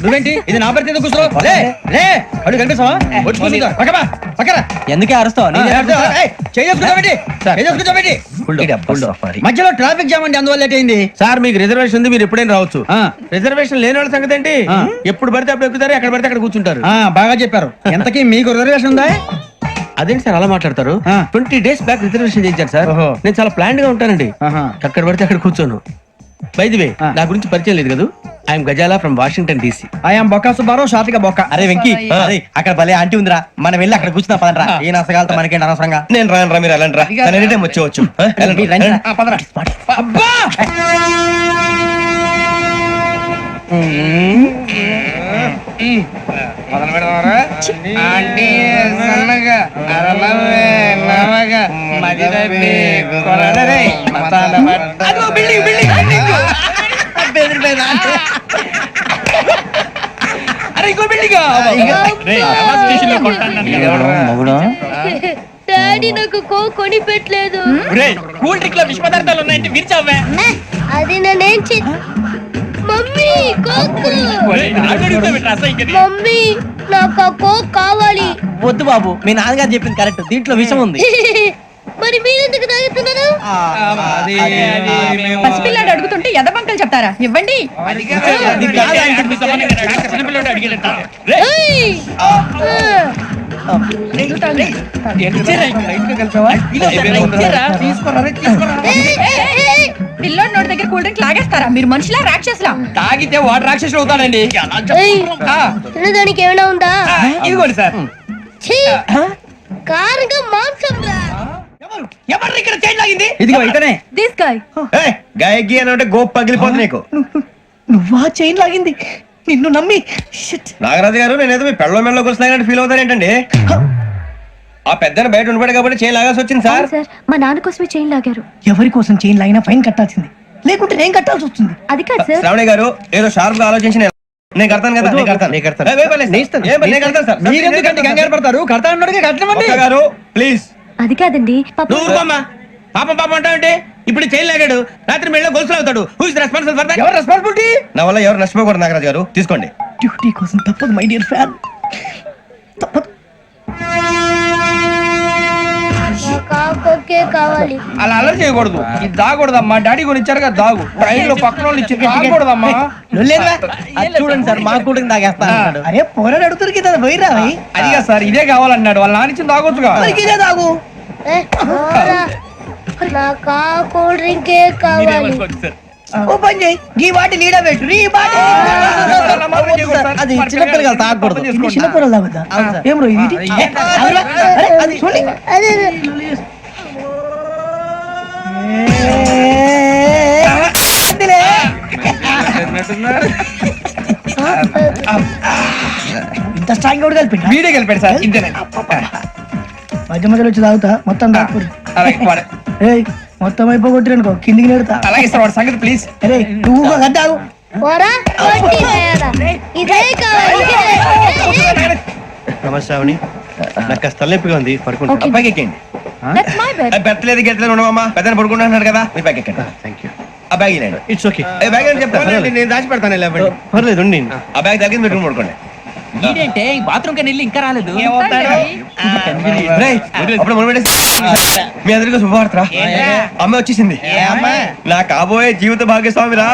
నువ్వేంటి ఇది నా పరిస్థితి కూర్చో లే లే అడుగు కనిపిస్తావా వచ్చి కూర్చుంటా పక్కపా పక్కరా ఎందుకే అరుస్తావు మధ్యలో ట్రాఫిక్ జామ్ అండి అందువల్ల లేట్ అయింది సార్ మీకు రిజర్వేషన్ ఉంది మీరు ఎప్పుడైనా రావచ్చు రిజర్వేషన్ లేని వాళ్ళ సంగతి ఏంటి ఎప్పుడు పడితే అప్పుడు ఎక్కుతారు ఎక్కడ పడితే అక్కడ కూర్చుంటారు బాగా చెప్పారు ఎంతకీ మీకు రిజర్వేషన్ ఉందా అదేంటి సార్ అలా మాట్లాడతారు 20 days బ్యాక్ రిజర్వేషన్ చేయించారు సార్ నేను చాలా ప్లాన్డ్ గా ఉంటానండి అక్కడ పడితే అక్కడ కూర్చోను బై ది వే నా గురించి పరిచయం లేదు కదా I am Ghazala from Washington DC I am Bokka Subbarao షార్ట్గా బొక్క అరే వెంకీ అరే అక్కడ భలే ఆంటీ ఉందిరా మనం వెళ్ళి అక్కడ కూర్చున్నా పదరా ఏ నసగాలతో మనకేంటి అనవసరంగా నేను రాను రా మీరు వెళ్ళండి రా ఎనీ టైం వచ్చేవచ్చు అబ్బా మొదలు పెడదామరా ఆంటీ సన్నగా అరలవే నవగా మదిరబి కొరడరే మతాల అదో బిల్డింగ్ బిల్డింగ్ బిల్డింగ్ బెదిరిపోయింది అరే ఇంకో బిల్డింగ్ డాడీ నాకు కొని పెట్టలేదు కూల్ డ్రింక్ లో విష పదార్థాలు ఉన్నాయంటే విరిచావే అది నేనేం మమ్మీ కోక్ మమ్మీ నాకు ఆ కోక్ కావాలి. వద్దు బాబు మీ నాన్నగారు చెప్పింది కరెక్ట్ దీంట్లో విషయం ఉంది. మరి మీరెందుకు తాగుతున్నారు? పసిపిల్లాడు అడుగుతుంటే ఎదబంకలు చెప్తారా? ఇవ్వండి. పిల్లోడి నోటి దగ్గర కూల్ డ్రింక్ లాగేస్తారా? మీరు మనుషులా రాక్షసులా? తాగితే వాడు రాక్షసులు అవుతాడండి. తినడానికి ఏమైనా ఉందా? ఇదిగోండి సార్. కారంగా మాంసం రా. ఎవరు ఇక్కడ చైన్ లాగింది? ఇదిగో ఇతనే. This guy. గాయకి అని అంటే గోప్ పగిలిపోతుంది నీకు. నువ్వా చైన్ లాగింది? నిన్ను నమ్మి నాగరాజు గారు నేనేదో మీ పెళ్ళ మెళ్ళ గురిసినట్టు ఫీల్ అవుతారేంటండి? ఆ పెద్దని బయట ఉండిపోయాడు కాబట్టి చైన్ లాగాల్సి వచ్చింది సార్. మా నాన్న కోసమే చైన్ లాగారు. ఎవరి కోసం చైన్ లాగినా ఫైన్ కట్టాల్సింది, లేకుంటే నేను కట్టాల్సి వస్తుంది. అది కాదు సార్. శ్రావణి గారు ఏదో షార్ప్ గా ఆలోచించి నేను కడతాను కదా. మీరెందుకంటే కంగారు పడతారు? కడతా అన్నాడుగా కట్టమండి గారు ప్లీజ్. అది కాదండి. పాపం పాపం అంటావంటే ఇప్పుడు చైన్ లాగాడు, రాత్రి మెళ్ళ గొలుసులు అవుతాడు. Who is responsible for that? ఎవరు రెస్పాన్సిబిలిటీ? నా వల్ల ఎవరు నష్టపోకూడదు నాగరాజు గారు, తీసుకోండి. డ్యూటీ కోసం తప్పదు మై డియర్ ఫ్యాన్, తప్పదు. కావాలి. అలా అల్లరి చేయకూడదు. ఇది దాగకూడదమ్మా. డాడీ కొని ఇచ్చారు కదా దాగు. ట్రైన్ లో పక్కన వాళ్ళు ఇచ్చి దాగకూడదమ్మా. చూడండి సార్ మా కూడా తాగేస్తా. అరే పోరాడు అడుగుతారు కదా పోయిరా. అదిగా సార్ ఇదే కావాలన్నాడు. వాళ్ళ నానిచ్చింది తాగొచ్చుగా. ఇదే తాగు. నాకు కూల్ డ్రింక్ కావాలి. ఓ పని చేయి, ఈ వాటి లీడ పెట్టు. అది చిన్నపిల్లలు తాగకూడదు. చిన్నపిల్లలు తాగుతా. ఏం రో ఇది? అది చూడండి. ఇంత స్ట్రాంగ్ కూడా కలిపి వీడే కలిపాడు సార్. ఇంతేనే మధ్య మధ్యలో వచ్చి తాగుతా మొత్తం తాగకూడదు. మొత్తం అయిపోగొట్టిరనుకో కిందికి నేడుతా. అలాగే సార్ వాడి సంగతి ప్లీజ్. అరే నువ్వు తాగు. నమస్కారం. నాకు కాస్త తలెప్పిగా ఉంది, పడుకుంటా. పైకి ఎక్కండి. పెట్టలేదు గెట్టలేదు ఉండవమ్మా. పెద్దని పడుకుంటున్నాడు కదా, మీ బ్యాగ్ ఎక్కండి. Thank you. ఆ బ్యాగ్ ఇలాండి. It's okay. బ్యాగ్ అని చెప్తాను, నేను దాచి పెడతాను. పర్లేదు ఉండి. ఆ బ్యాగ్ తగ్గింది పెట్టుకుని పడుకోండి. ఏంటంటే బాత్రూమ్ కని వెళ్ళి ఇంకా రాలేదు. అప్పుడు మీ అందరికీ శుభవార్తరా. అమ్మ వచ్చేసింది. నా కాబోయే జీవిత భాగ్యస్వామిరా.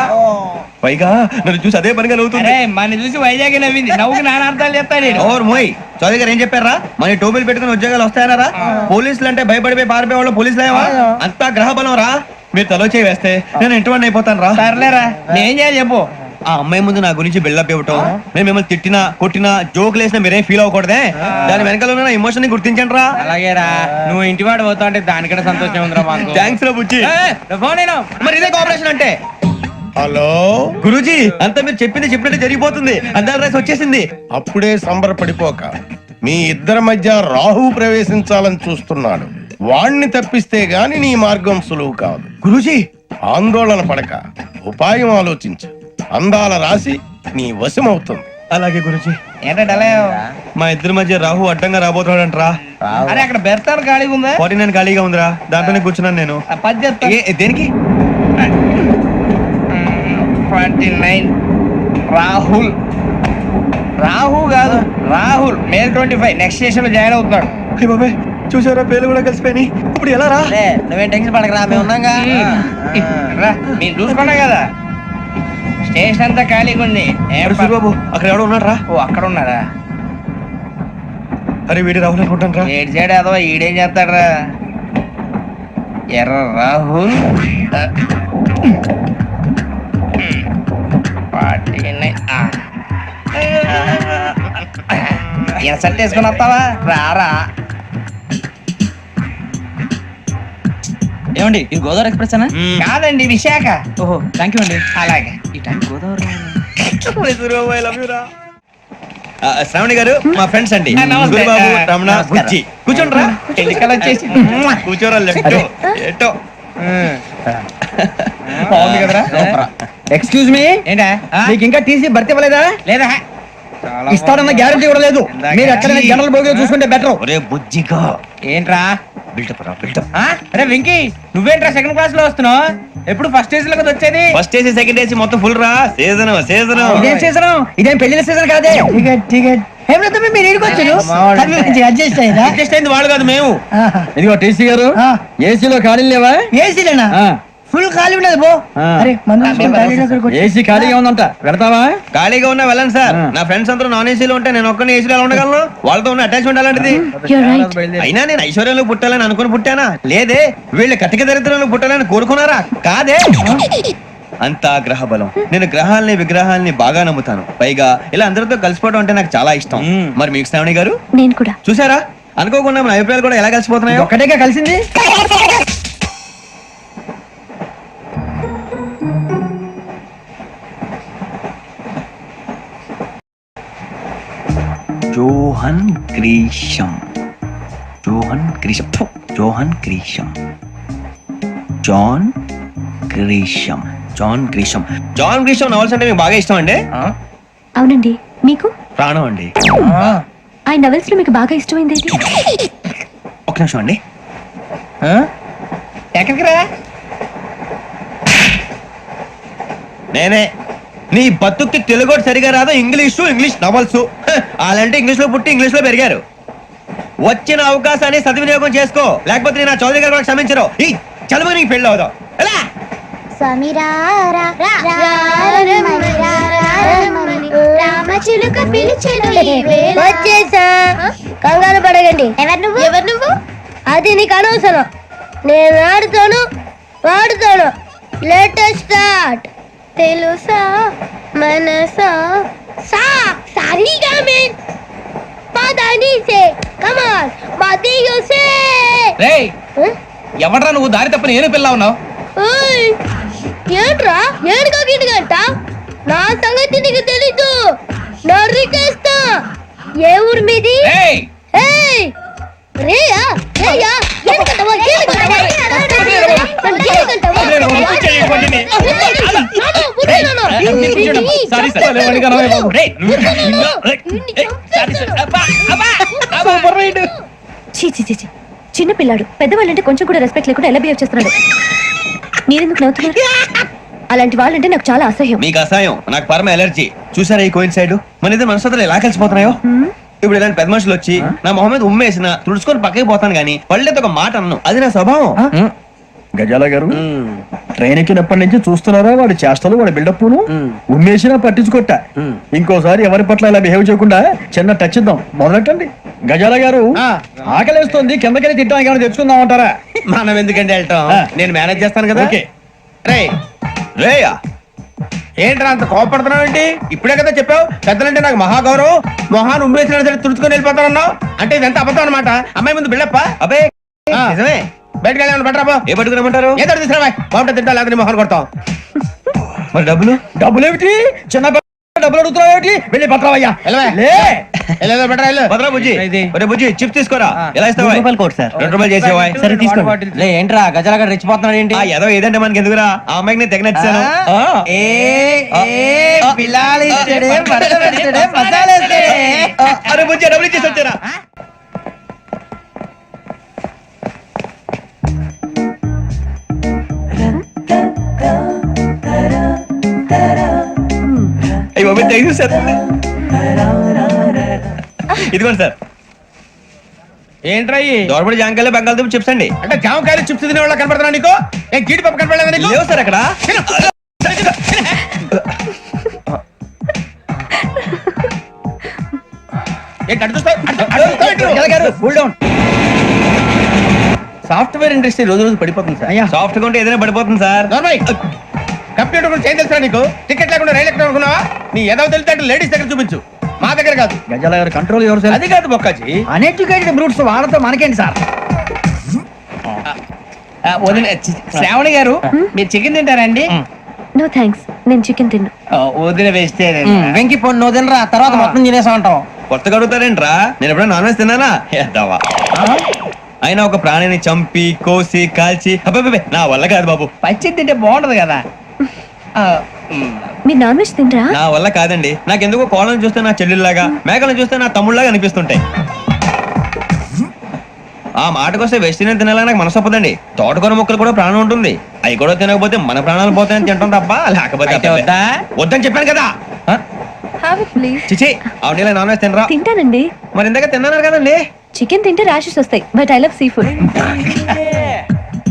పైగా నన్ను చూసి అదే పనిగా నవ్వుతుంది. మన చూసి వైజాగ్ నవ్వింది. నవ్వుకి నాన్న అర్థాలు చెప్తాను. ఓర్ మోయ్ చౌదరి గారు ఏం చెప్పారా? మన టోబీలు పెట్టుకుని ఉద్యోగాలు వస్తాయనరా? పోలీసులు అంటే భయపడిపోయి పారిపోయే వాళ్ళు పోలీసులేవా? అంతా గ్రహ బలం రా. మీరు తలో చేయి వేస్తే నేను ఇంటివాడిని అయిపోతాను రా. సర్లేరా, నేను చేయాలి చెప్పు. ఆ అమ్మాయి ముందు నా గురించి బిల్డప్ ఇవ్వటం, నేను మిమ్మల్ని తిట్టినా కొట్టినా జోకులు వేసినా మీరేం ఫీల్ అవ్వకూడదే. దాని వెనకాల ఉన్న ఎమోషన్ ని గుర్తించండి రా. అలాగేరా, నువ్వు ఇంటివాడు పోతా అంటే దానికంటే సంతోషం ఉందిరా. థ్యాంక్స్ రా బుజ్జి. మరి ఇదే కోఆపరేషన్ అంటే. హలో గురూజీ, అంతా మీరు చెప్పింది చెప్పినట్టు జరిగిపోతుంది. అందాల రాసి వచ్చేసింది. అప్పుడే సంబరపడిపోక. మీ ఇద్దరి మధ్య రాహు ప్రవేశించాలని చూస్తున్నాడు. వాణ్ణి తప్పిస్తే గాని నీ మార్గం సులువు కాదు. గురూజీ ఆందోళన పడక, ఉపాయం ఆలోచించు. అందాల రాశి నీ వశమవుతుంది. అలాగే గురూజీ. ఏంటంటే మా ఇద్దరి మధ్య రాహు అడ్డంగా రాబోతున్నాడంటరా. అరే అక్కడ బెర్తాను ఖాళీగా ఉందా? 49 ఖాళీగా ఉందిరా, దాంట్లోనే కూర్చున్నాను నేను. దేనికి? 49 రాహుల్ రాహు కాదు రాహుల్ మే 25 నెక్స్ట్ స్టేషన్ లో జాయిన్ అవుతున్నాడు. అయ్య బాబాయ్ చూసారా పేర్లు కూడా కలిసిపోయినాయి. ఇప్పుడు ఎలా రా? నువ్వేం టెన్షన్ పడకరా, మేము ఉన్నాగా. రా, మీరు చూసుకున్నా కదా స్టేషన్ అంతా ఖాళీగా ఉంది. బాబు అక్కడ ఎవడో ఉన్నాడు రా. ఓ అక్కడ ఉన్నారా? అరే వీడి రాహుల్ అనుకుంటాను రా. ఏడు సైడ్ అదో ఈడేం చేస్తాడరా? ఎర్ర రాహుల్ ఇన్సల్ట్ వేసుకుని వస్తావా? రారా. ఏమండి ఇది గోదావరి ఎక్స్ప్రెస్ అనా? కాదండి, విశాఖ. ఓహో థ్యాంక్ యూ అండి. అలాగే. ఈ టైం గోదావరి శ్రావణి గారు మా ఫ్రెండ్స్ అండి. నమస్తే. గురుబాబు, రమణ, నమస్కారం. బుజ్జి. కూర్చోండి రా. ఎన్నికలు వచ్చేసి కూర్చోరా లెఫ్ట్ ఎటో. బాగుంది కదరా? ఎక్స్క్యూజ్ మీ, ఏంటా? మీకు ఇంకా టీసీ భర్తీ ఇవ్వలేదా? లేదా ఇస్తాడన్న గ్యారంటీ కూడా లేదు. మీరు ఎక్కడైనా జనరల్ బోగిలో చూసుకుంటే బెటర్. ఒరే బుజ్జిగా ఏంట్రా? బిల్డప్ రా బిల్డప్. అరే వెంకీ, నువ్వేంట్రా సెకండ్ క్లాస్ లో వస్తున్నావు? ఎప్పుడు ఫస్ట్ ఏజ్ లో కదా వచ్చేది? ఫస్ట్ ఏసీ సెకండ్ ఏసీ మొత్తం ఫుల్ రా. Season season. ఇదేం సీజన్? ఇదేం పెళ్లిన సీజన్ కాదే. టికెట్ టికెట్ మీరు ఇడికొచ్చారు. అడ్జస్ట్ అయ్యారా? అడ్జస్ట్ అయింది వాళ్ళు కాదు, మేము. ఇదిగో టీసీ గారు ఏసీలో ఖాళీ లేవా? ఏసీలేనా? ఫుల్ ఖాళీ ఉన్నది బో. అరే ఏసీ ఖాళీగా ఉందంట, పెడతావా? ఖాళీగా ఉన్నా వెళ్ళండి సార్. నా ఫ్రెండ్స్ అందరూ నాన్ ఏసీలో ఉంటే నేను ఒక్కనే ఏసీలో ఎలా ఉండగలను? వాళ్ళతో ఉన్న అటాచ్మెంట్ అలాంటిది. అయినా నేను ఐశ్వర్యంలో పుట్టాలని అనుకుని పుట్టానా? లేదే. వీళ్ళు కటిక దరిద్రంలో పుట్టాలని కోరుకున్నారా? కాదే. అంతా గ్రహ బలం. నేను గ్రహాలని విగ్రహాలని బాగా నమ్ముతాను. పైగా ఇలా అందరితో కలిసిపోవడం అంటే నాకు చాలా ఇష్టం. మరి మీకు శ్రావణి గారు? నేను కూడా. చూసారా, అనుకోకుండా మన అభిప్రాయాలు కూడా ఎలా కలిసిపోతున్నాయో. ఒక్కటేగా కలిసింది. Johan Grisham. Johan Grisham. ఫు, Johan Grisham. John Grisham. John Grisham. John Grisham novels అంటే మీకు బాగా ఇష్టం అండి? అవునండి, మీకు? ప్రాణం అండి. ఆ నవెల్స్ లో మీకు బాగా ఇష్టమైంది ఏది? ఒక నిమిషం అండి. ఎక్కడికి రా? నేనే. నీ బతుక్కి తెలుగు సరిగా రాదు, ఇంగ్లీష్ నవల్స్. అలాంటి ఇంగ్లీష్ లో పుట్టి ఇంగ్లీష్ లో పెరిగారు. వచ్చిన అవకాశాన్ని సద్వినియోగం చేసుకో, లేకపోతే నేను నా చౌదరి గారు కూడా క్షమించరు. ఈ చదువు నీకు పెళ్ళి అవుదాం. ఎలా? వచ్చేసా, కంగారు పడగండి. ఎవరు నువ్వు? అది నీకు అనవసరం. నేను ఆడుతాను వాడుతాను. Latest start. తెలుసా మనసా సా సారీగా మెన్ పదని సే కమాన్ మదియో సే. రేయ్, ఎవడ్రా నువ్వు? దారి తప్పని ఏను పిల్ల ఉన్నావు? ఓయ్ ఏంట్రా ఏడుగా గిడుగంట? నా సంగతి నీకు తెలీదు. నరికేస్తా. ఏ ఊరు మీది? రేయ్, ఏయ్ రేయా రేయా ఏడుకంటావా? ఏడుకంటావా? చిన్న పిల్లాడు, పెద్దవాళ్ళంటే కొంచెం కూడా రెస్పెక్ట్ లేకుండా ఎలా బిహేవ్ చేస్తున్నాడు. మీరెందుకు నవ్వుతున్నారు? అలాంటి వాళ్ళంటే నాకు చాలా అసహ్యం. మీకు అసహాయం, నాకు పరమ ఎలర్జీ. చూసారా ఈ కోయిన్సైడ్? మన ఇద్దరు మనసులో ఎలా కలిసిపోతున్నాయో. ఇప్పుడు ఇలాంటి పెద్ద మనుషులు వచ్చి నా మొహం మీద ఉమ్మేసిన తుడుచుకొని పక్కకి పోతాను గానీ పళ్ళేతో ఒక మాట అన్ను. అది నా స్వభావం. గజాల గారు ట్రైన్ ఎక్కినప్పటి నుంచి చూస్తున్నారా వాడి చేష్టలు, వాడి బిల్డప్ను? ఉమ్మేసినా పట్టించుకోట. ఇంకోసారి ఎవరి పట్ల ఇలా బిహేవ్ చేయకుండా చిన్న టచ్ ఇద్దాం. మొదలెట్టండి. గజాల గారు ఆకలేస్తుంది, కిందకెళ్ళి తిట్టడానికి ఏమైనా తెచ్చుకుందామంటారా? మనం ఎందుకంటే వెళ్ళటం, నేను మేనేజ్ చేస్తాను కదా. రేయ్ రేయా, ఏంట్రా అంత కోపడుతున్నావు ఏంటి? ఇప్పుడే కదా చెప్పావు పెద్దలంటే నాకు మహాగౌరవం, మొహాన్ని ఉమ్మేసిన సరే తుడుచుకొని వెళ్ళిపోతానన్నావు. అంటే ఇదంతా అబద్ధం అనమాట. అమ్మాయి ముందు బిళ్ళప్ప. అబ్బే నిజమే. బయటకు వెళ్ళాను బట్రాబో. ఏ పట్టుకురమ్మంటారు? ఏదో తీసుకురా బాగుంటుంది. తింటా లేదా మొహాన్ని కొడతాం. మరి డబ్బులు? డబ్బులు ఏమిటి? చిన్న డబ్బులు అడుగుతున్నావు ఏమిటి? వెళ్ళి పట్టరావయ్యా. బట్రా వెళ్ళు. భద్రా బుజ్జి, ఒరే బుజ్జి చిప్స్ తీసుకోరా. ఎలా ఇస్తావా? Court sir. 2 రూపాయలు చేసేవా? సరే తీసుకోండి. ఏంట్రా గజాల గారు రెచ్చిపోతున్నాడు ఏంటి? ఏదో ఏదంటే మనకి ఎందుకురా? ఆ అమ్మాయికి నేను తెగ నచ్చాను. అరే బుజ్జి డబ్బులు ఇచ్చేసి వచ్చారా? అయ్యి బాబు తెగ చూసేస్తుంది. ఇదిగోండి సార్. ఏంట్రా దోరబడి జాంకాయలు బంగాళదుంప చిప్స్ అండి. అంటే జామకాయలు చిప్స్ తినే వాళ్ళ కనపడుతున్నా నీకు? ఏం జీడిపప్పు కనపడలేదా నీకు? లేవు సార్ అక్కడ. సాఫ్ట్వేర్ ఇండస్ట్రీ రోజు రోజు పడిపోతుంది సార్. సాఫ్ట్ గా ఉంటే ఏదైనా పడిపోతుంది సార్. కంప్యూటర్ గురించి ఏం తెలుసా నీకు? టికెట్ లేకుండా రైలు ఎక్కడ అనుకున్నావా? నీ ఏదో తెలితే లేడీస్ దగ్గర చూపించు, మా దగ్గర కాదు. గజాల గారు కంట్రోల్ ఎవరు సార్? అది కాదు బొక్కాజీ. అన్ఎడ్యుకేటెడ్ బ్రూట్స్ వాళ్ళతో మనకేంటి సార్? శ్రావణి గారు మీరు చికెన్ తింటారండి? నో థ్యాంక్స్, నేను చికెన్ తిన్నా. వదిన వేస్తే వెంకి పొన్ను నువ్వు తినరా, తర్వాత మొత్తం తినేసా ఉంటాం. కొత్తగా అడుగుతారేంట్రా? నేను ఎప్పుడైనా నాన్ వెజ్ తిన్నానా? ఎద్దావా. అయినా ఒక ప్రాణిని చంపి కోసి కాల్చి అబ్బబ్బబ్బే, నా వల్ల కాదు బాబు. పచ్చి తింటే బాగుంటది కదా. మీరు నాన్ వెజ్ తినరా? నా వల్ల కాదండి. నాకెందుకో కోళ్ళని చూస్తే నా చెల్లెల్లాగా, మేకలను చూస్తే నా తమ్ముళ్ళలాగా అనిపిస్తుంటాయి. ఆ మాటకొస్తే వెస్టిరియన్ తినాలని నాకు మనసు ఒప్పదండి. తోటకూర మొక్కలు కూడా ప్రాణం ఉంటుంది. అవి కూడా తినకపోతే మన ప్రాణాలు పోతాయని తింటాం తప్ప లేకపోతే వద్దని చెప్పాను కదా. Have it, please. చిచి అవునీ నాన్ వెజ్ తినరా? తింటానండి. మరి ఇందాక తిన్నాను కదండి. చికెన్ తింటే ర్యాషెస్ వస్తాయి, but I love sea food.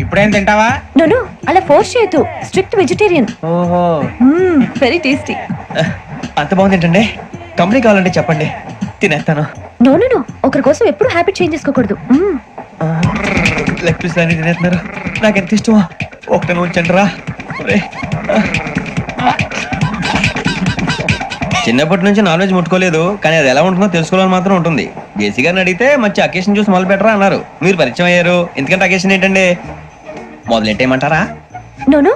ఇప్పుడేం తింటావా? నో అలా ఫోర్స్ చేయొద్దు. Strict vegetarian. ఓహో, వెరీ టేస్టీ. అంత బాగుంది ఏంటండి? కంపెనీ కావాలంటే చెప్పండి, తినేస్తాను. నో నో నో, ఒకరి కోసం ఎప్పుడు హ్యాబిట్ చేంజ్ చేసుకోకూడదు. లెగ్ పీస్ అన్ని తినేస్తున్నారు. నాకు ఎంత ఇష్టమో ఒకటే ఉంచండి రా. చిన్నప్పటి నుంచి నాన్ వెజ్ ముట్టుకోలేదు, కానీ అది ఎలా ఉంటుందో తెలుసుకోవాలని మాత్రం ఉంటుంది. జేసీ గారిని అడిగితే మంచి అకేషన్ చూసి మొదలు పెట్టరా అన్నారు. మీరు పరిచయం అయ్యారు, ఎందుకంటే అకేషన్ ఏంటండి? మొదలెట్టేయమంటారా? నో నో,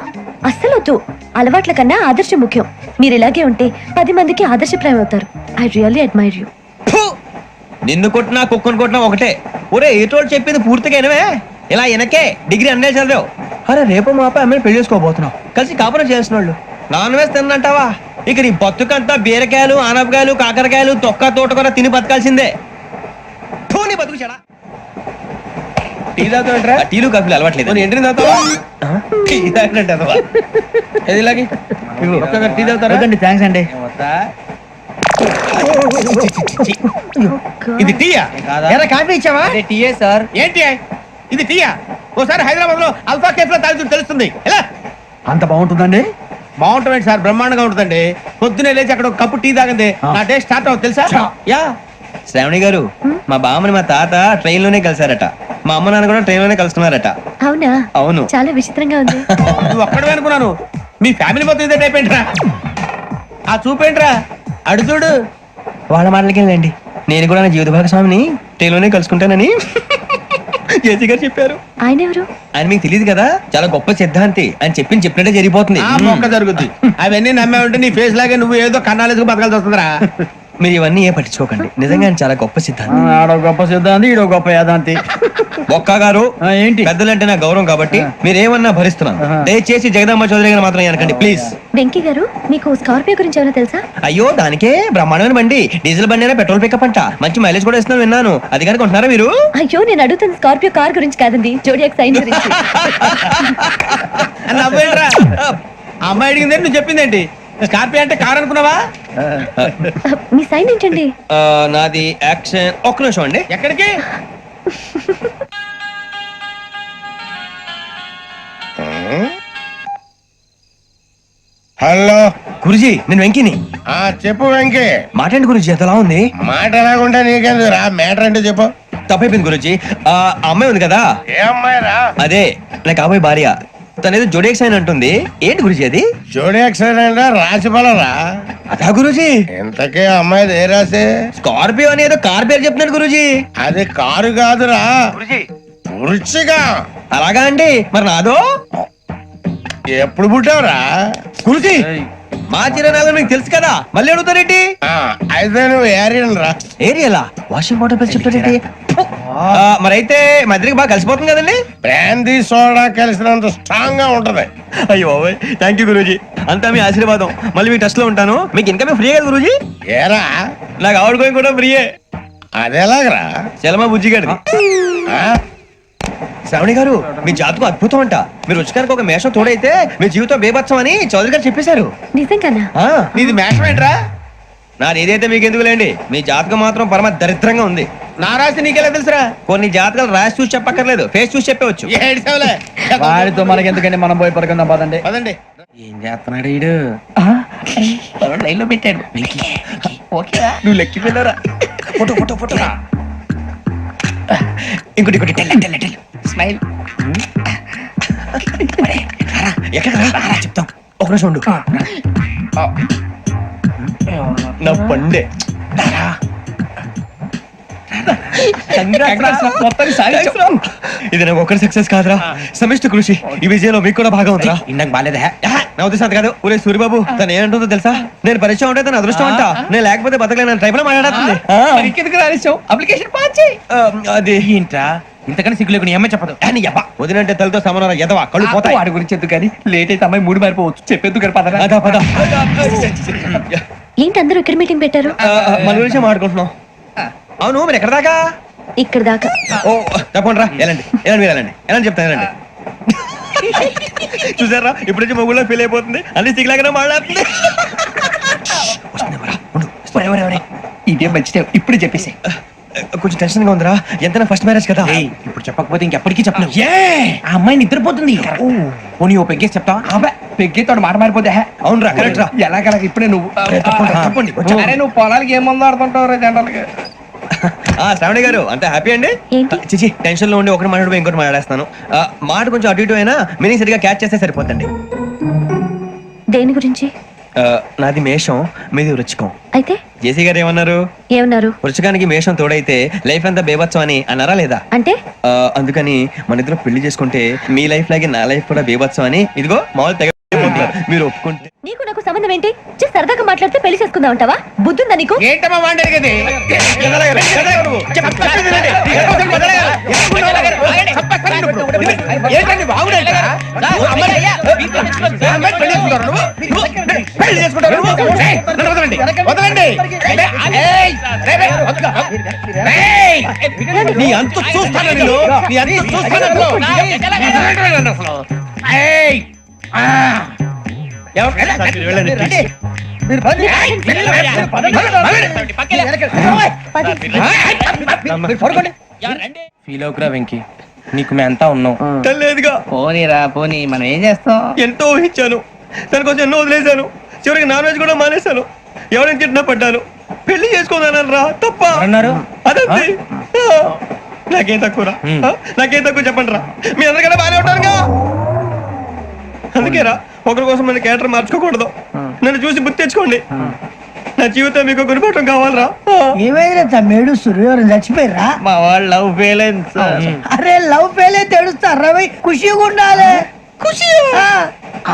అస్సలు వద్దు. అలవాట్ల కన్నా ఆదర్శం ముఖ్యం. మీరు ఇలాగే ఉంటే 10 మందికి ఆదర్శప్రాయం అవుతారు. I really admire you. నిన్ను కొట్టినా కుక్కను కొట్టినా ఒకటే. ఒరే ఏటోళ్ళు చెప్పింది పూర్తిగా వినవే. ఇలా వెనకే డిగ్రీ అన్నే చదివావు. అరే రేపు మా అబ్బాయి అమ్మాయిని పెళ్లి చేసుకోబోతున్నావు, కలిసి కాపురం చేసిన వాళ్ళు నాన్ వెజ్ తిన్నంటావా? ఇక నీ బతుకంతా బీరకాయలు, ఆనపకాయలు, కాకరకాయలు, తొక్క తోట కూడా తిని బతకాల్సిందే. నీ బతుకు చెడా. టీ తాగుతాంట్రా? టీలు కాఫీలు అలవాట్లేదు. ఎంట్రీ తాగుతావా? టీ తాగినట్టు అదవా. ఏది ఇలాగే ఒక్క టీ తాగుతారా? థ్యాంక్స్ అండి. ఇది టీయా? కాఫీ ఇచ్చావా? టీయే సార్. ఏంటి ఇది టీయా? ఓసారి హైదరాబాద్ లో అల్ఫా కేఫ్ లో తాగుతూ తెలుస్తుంది. ఎలా అంత బాగుంటుందండి? బాగుంటుంది సార్, బ్రహ్మాండంగా ఉంటుందండి. పొద్దునే లేచి అక్కడ ఒక కప్పు టీ తాగింది నా డే స్టార్ట్ అవుతుంది తెలుసా? యా. శ్రావణి గారు, మా బామ్మని మా తాత ట్రైన్ లోనే కలిసారట. మా అమ్మ నాన్న కూడా ట్రైన్ లోనే కలుసుకున్నారట. అవునా? అవును. చాలా విచిత్రంగా ఉంది. నువ్వు ఒక్కడే అనుకున్నాను, మీ ఫ్యామిలీ మొత్తం ఇదే టైప్ ఏంట్రా? ఆ చూపేంట్రా, అడు చూడు. వాళ్ళ మాటలకి వెళ్ళండి. నేను కూడా నా జీవిత భాగస్వామిని ట్రైన్ లోనే కలుసుకుంటానని జేసీ గారు చెప్పారు. ఆయన ఎవరు? ఆయన మీకు తెలియదు కదా, చాలా గొప్ప సిద్ధాంతి అని చెప్పినట్టే జరిగిపోతుంది. ఆ మొక్క జరుగుద్ది. అవన్నీ నమ్మే ఉంటే నీ ఫేస్ లాగే నువ్వు ఏదో కన్నాలేసుకు బతకాల్సి వస్తుందిరా. మీరు ఇవన్నీ ఏ పట్టించుకోకండి. నిజంగా ఆయన చాలా గొప్ప సిద్ధాంతి. ఆడో గొప్ప సిద్ధాంతి, ఈడో గొప్ప యాదాంతి. ఒక్క గారు ఏంటి? పెద్దలంటే నా గౌరవం కాబట్టి మీరేమన్నా భరిస్తున్నాను. దయచేసి జగదాంబ చౌదరి గారు మాత్రం అనకండి ప్లీజ్. వెంకీ గారు, మీకు స్కార్పియో గురించి ఏమైనా తెలుసా? అయ్యో దానికే బ్రహ్మాండమైన బండి. డీజిల్ బండి అయినా పెట్రోల్ పికప్ అంట. మంచి మైలేజ్ కూడా ఇస్తున్నాను విన్నాను. అది కనుక ఉంటున్నారా మీరు? అయ్యో నేను అడుగుతుంది స్కార్పియో కార్ గురించి కాదండి, జోడియాక్ సైన్ గురించి. నవ్వేంట్రా? అమ్మాయి అడిగిందేంటి, నువ్వు చెప్పిందేంటి? స్కార్పియో అంటే కార్ అనుకున్నావా? మీ సైన్ ఏంటండి? నాది యాక్షన్. ఒక్క నిమిషం అండి. ఎక్కడికి? హలో గురుజీ, నేను వెంకిని. చెప్పు వెంకీ. మాట్లాడండి గురుజీ, ఎంతలా ఉంది? మాట ఎలాగుంటా నీకెందుకు రా, మ్యాటర్ అంటే చెప్పు. తప్పైపోయింది గురుజీ. ఆ అమ్మాయి ఉంది కదా, ఏ అమ్మాయి రా? అదే నా కాబోయే భార్య. తనేదో జోడేక్స్ అని అంటుంది. ఏంటి గురుజీ అది? జోడి యాక్సిడెంట్ రాసి పలరా? అదా గురుజీ. ఇంతకే అమ్మాయి ఏ రాసి? స్కార్పియో అని ఏదో కార్ పేరు చెప్తున్నాడు గురుజీ. అది కారు కాదురా, వృచ్చిగా. అలాగా అండి, మరి నాదో? ఎప్పుడు పుట్టావురా? గురుజీ మా చిరనాలు మీకు తెలుసు కదా, మళ్ళీ అడుగుతారేంటి? అయితే నువ్వు ఏరియన్ రా. ఏరియలా? వాషింగ్ వాటర్ పేరు చెప్తారేంటి? మరైతే మధ్యకి బాగా కలిసిపోతుంది కదండి. బ్రాందీ సోడా కలిసినంత స్ట్రాంగ్ గా ఉంటది. అయ్యో థ్యాంక్ యూ గురూజీ, అంతా మీ ఆశీర్వాదం. మళ్ళీ మీ టెస్ట్ లో ఉంటాను. మీకు ఇంకా ఫ్రీ కదా గురూజీ? ఏరా నాకు ఆవిడ గోయింగ్ కూడా ఫ్రీయే. అదేలాగరా? చలమా బుజ్జి గారిది. శ్రావణి గారు, మీ జాతకం అద్భుతం అంట. మీరు రుచికారికి ఒక మేషం తోడైతే మీ జీవితం బేబత్సం అని చౌదరి గారు చెప్పేశారు. నిజంగానా? నీది మేషం ఏంట్రా? నాది ఏదైతే మీకు ఎందుకులేండి, మీ జాతకం మాత్రం పరమ దరిద్రంగా ఉంది. నా రాసి నీకెలా తెలుసురా? కొన్ని జాతకాలు రాసి చూసి చెప్పక్కర్లేదు, ఫేస్ చూసి చెప్పవచ్చు. ఏడ్చావులే. వాడితో మనకి ఎందుకండి, మనం పోయి పడుకుందాం పదండి. పదండి. ఏం చేస్తున్నాడు వీడు? లైన్ లో పెట్టాడు. ఓకేరా, నువ్వు లెక్కి వెళ్ళరా. Photo photo photo. ఇంకోటి ఇంకోటి టెల్ స్మైల్. ఎక్కడ చెప్తాం, ఒక నిమిషం ఉండు. నా పండే ఇది నాకు ఒకరి సక్సెస్ కాదురా, సమిష్టి కృషి. ఈ విజయంలో మీకు కూడా భాగం ఉందిరా. ఇందాక బాగాలేదా? నా ఉద్దేశం కాదు. ఊరే సూర్యబాబు, తను ఏమంటుందో తెలుసా? నేను పరిచయం ఉంటే తన అదృష్టం అంట, నేను లేకపోతే బతకలేను టైప్ లో మాట్లాడుతుంది. ఎందుకు రాలేసావు? అప్లికేషన్ పాస్ చేయి. అది ఏంట్రా ఇంతకన్నా సిగ్గు లేకుండా ఏమై చెప్పదు. వదినంటే తలతో సమానం ఎదవా, కళ్ళు పోతాయి. వాడి గురించి ఎందుకు కానీ, లేట్ అయితే అమ్మాయి మూడు మారిపోవచ్చు. చెప్పేందుకు కానీ పదరా. అదా పద. ఏంటి అందరూ ఇక్కడ మీటింగ్ పెట్టారు? మన గురించి మాట్లాడుకుంటున్నాం. అవును, మీరు ఎక్కడ దాకా? ఇక్కడ దాకా. ఓ తప్పకుండా రా, వెళ్ళండి వెళ్ళండి, మీరు వెళ్ళండి వెళ్ళండి, చెప్తాను వెళ్ళండి. చూసారా, ఇప్పుడు నుంచి మొగుల్లో ఫీల్ అయిపోతుంది, అన్ని సిగ్లాగానే మాట్లాడుతుంది. ఇదే మంచిదే, ఇప్పుడు చెప్పేసి. కొంచెం టెన్షన్ గా ఉందిరా, ఎంతైనా ఫస్ట్ మ్యారేజ్ కదా. ఇప్పుడు చెప్పకపోతే ఇంకెప్పటికీ చెప్పలేవు. ఆ అమ్మాయి నిద్రపోతుంది. పోనీ ఓ పెగ్గేసి చెప్తావా? అబ్బా, పెగ్గేతో మాట మారిపోతే. అవునరా, కరెక్ట్ రా. ఎలాగలా ఇప్పుడే నువ్వు తప్పండి. అరే నువ్వు పొలాలకి ఏం మందు ఆడుతుంటావు రే జనరల్గా. శ్రావణి గారు అంతా హ్యాపీ అండి? చిచి, టెన్షన్ లో ఉండి ఒకటి మాట్లాడిపోయి ఇంకోటి మాట్లాడేస్తాను. మాట కొంచెం అటు ఇటు అయినా మీనింగ్ సరిగా క్యాచ్ చేస్తే సరిపోతండి. దేని గురించి? నాది మేషం, మీది వృచ్చికం. అయితే జేసీ గారు ఏమన్నారు? వృచ్చికానికి మేషం తోడైతే లైఫ్ అంతా బేబత్సం అని అన్నారా లేదా? అంటే అందుకని మన ఇద్దరు పెళ్లి చేసుకుంటే మీ లైఫ్ లాగే నా లైఫ్ కూడా బేబత్సం అని, ఇదిగో మామూలు తెగ మీరు ఒప్పుకుంటే. నీకు నాకు సంబంధం ఏంటి? సరదాగా మాట్లాడితే పెళ్లి చేసుకుందాం అంటావా? బుద్ధుందా నీకు? ఏంటమ్మా వాడేది? నీ అంత చూస్తాను, నీ అంత చూస్తాను. ఫీల్ అవుకురా వెంకీ, నీకు మేమంతా ఉన్నాం. తెలియదుగా. పోనీరా పోనీ, మనం ఏం చేస్తాం? ఎంతో ఊహించాను, దానికోసం ఎన్నో వదిలేశాను, చివరికి నాన్ వెజ్ కూడా మానేశాను. ఎవరైనా తిట్టినా పడ్డాను, పెళ్లి చేసుకోదానని రా తప్ప అన్నారు. అదంతే. నాకేం తక్కువ రా, నాకేం తక్కువ చెప్పండి రా. మీ అందరికన్నా బాగానే ఉంటారుగా. అందుకే రా, ఒకరి కోసం మన క్యారెక్టర్ మార్చుకోకూడదు. నన్ను చూసి గుర్తు తెచ్చుకోండి. నా జీవితం మీకు గురిపటం కావాలరా. ఏమైనా తమ్మేడు సూర్యవరం చచ్చిపోయిరా? మా వాళ్ళు లవ్ ఫెయిల్. అరే లవ్ ఫెయిల్ అయితే ఏడుస్తారా? ఖుషిగా ఉండాలి. ఖుషి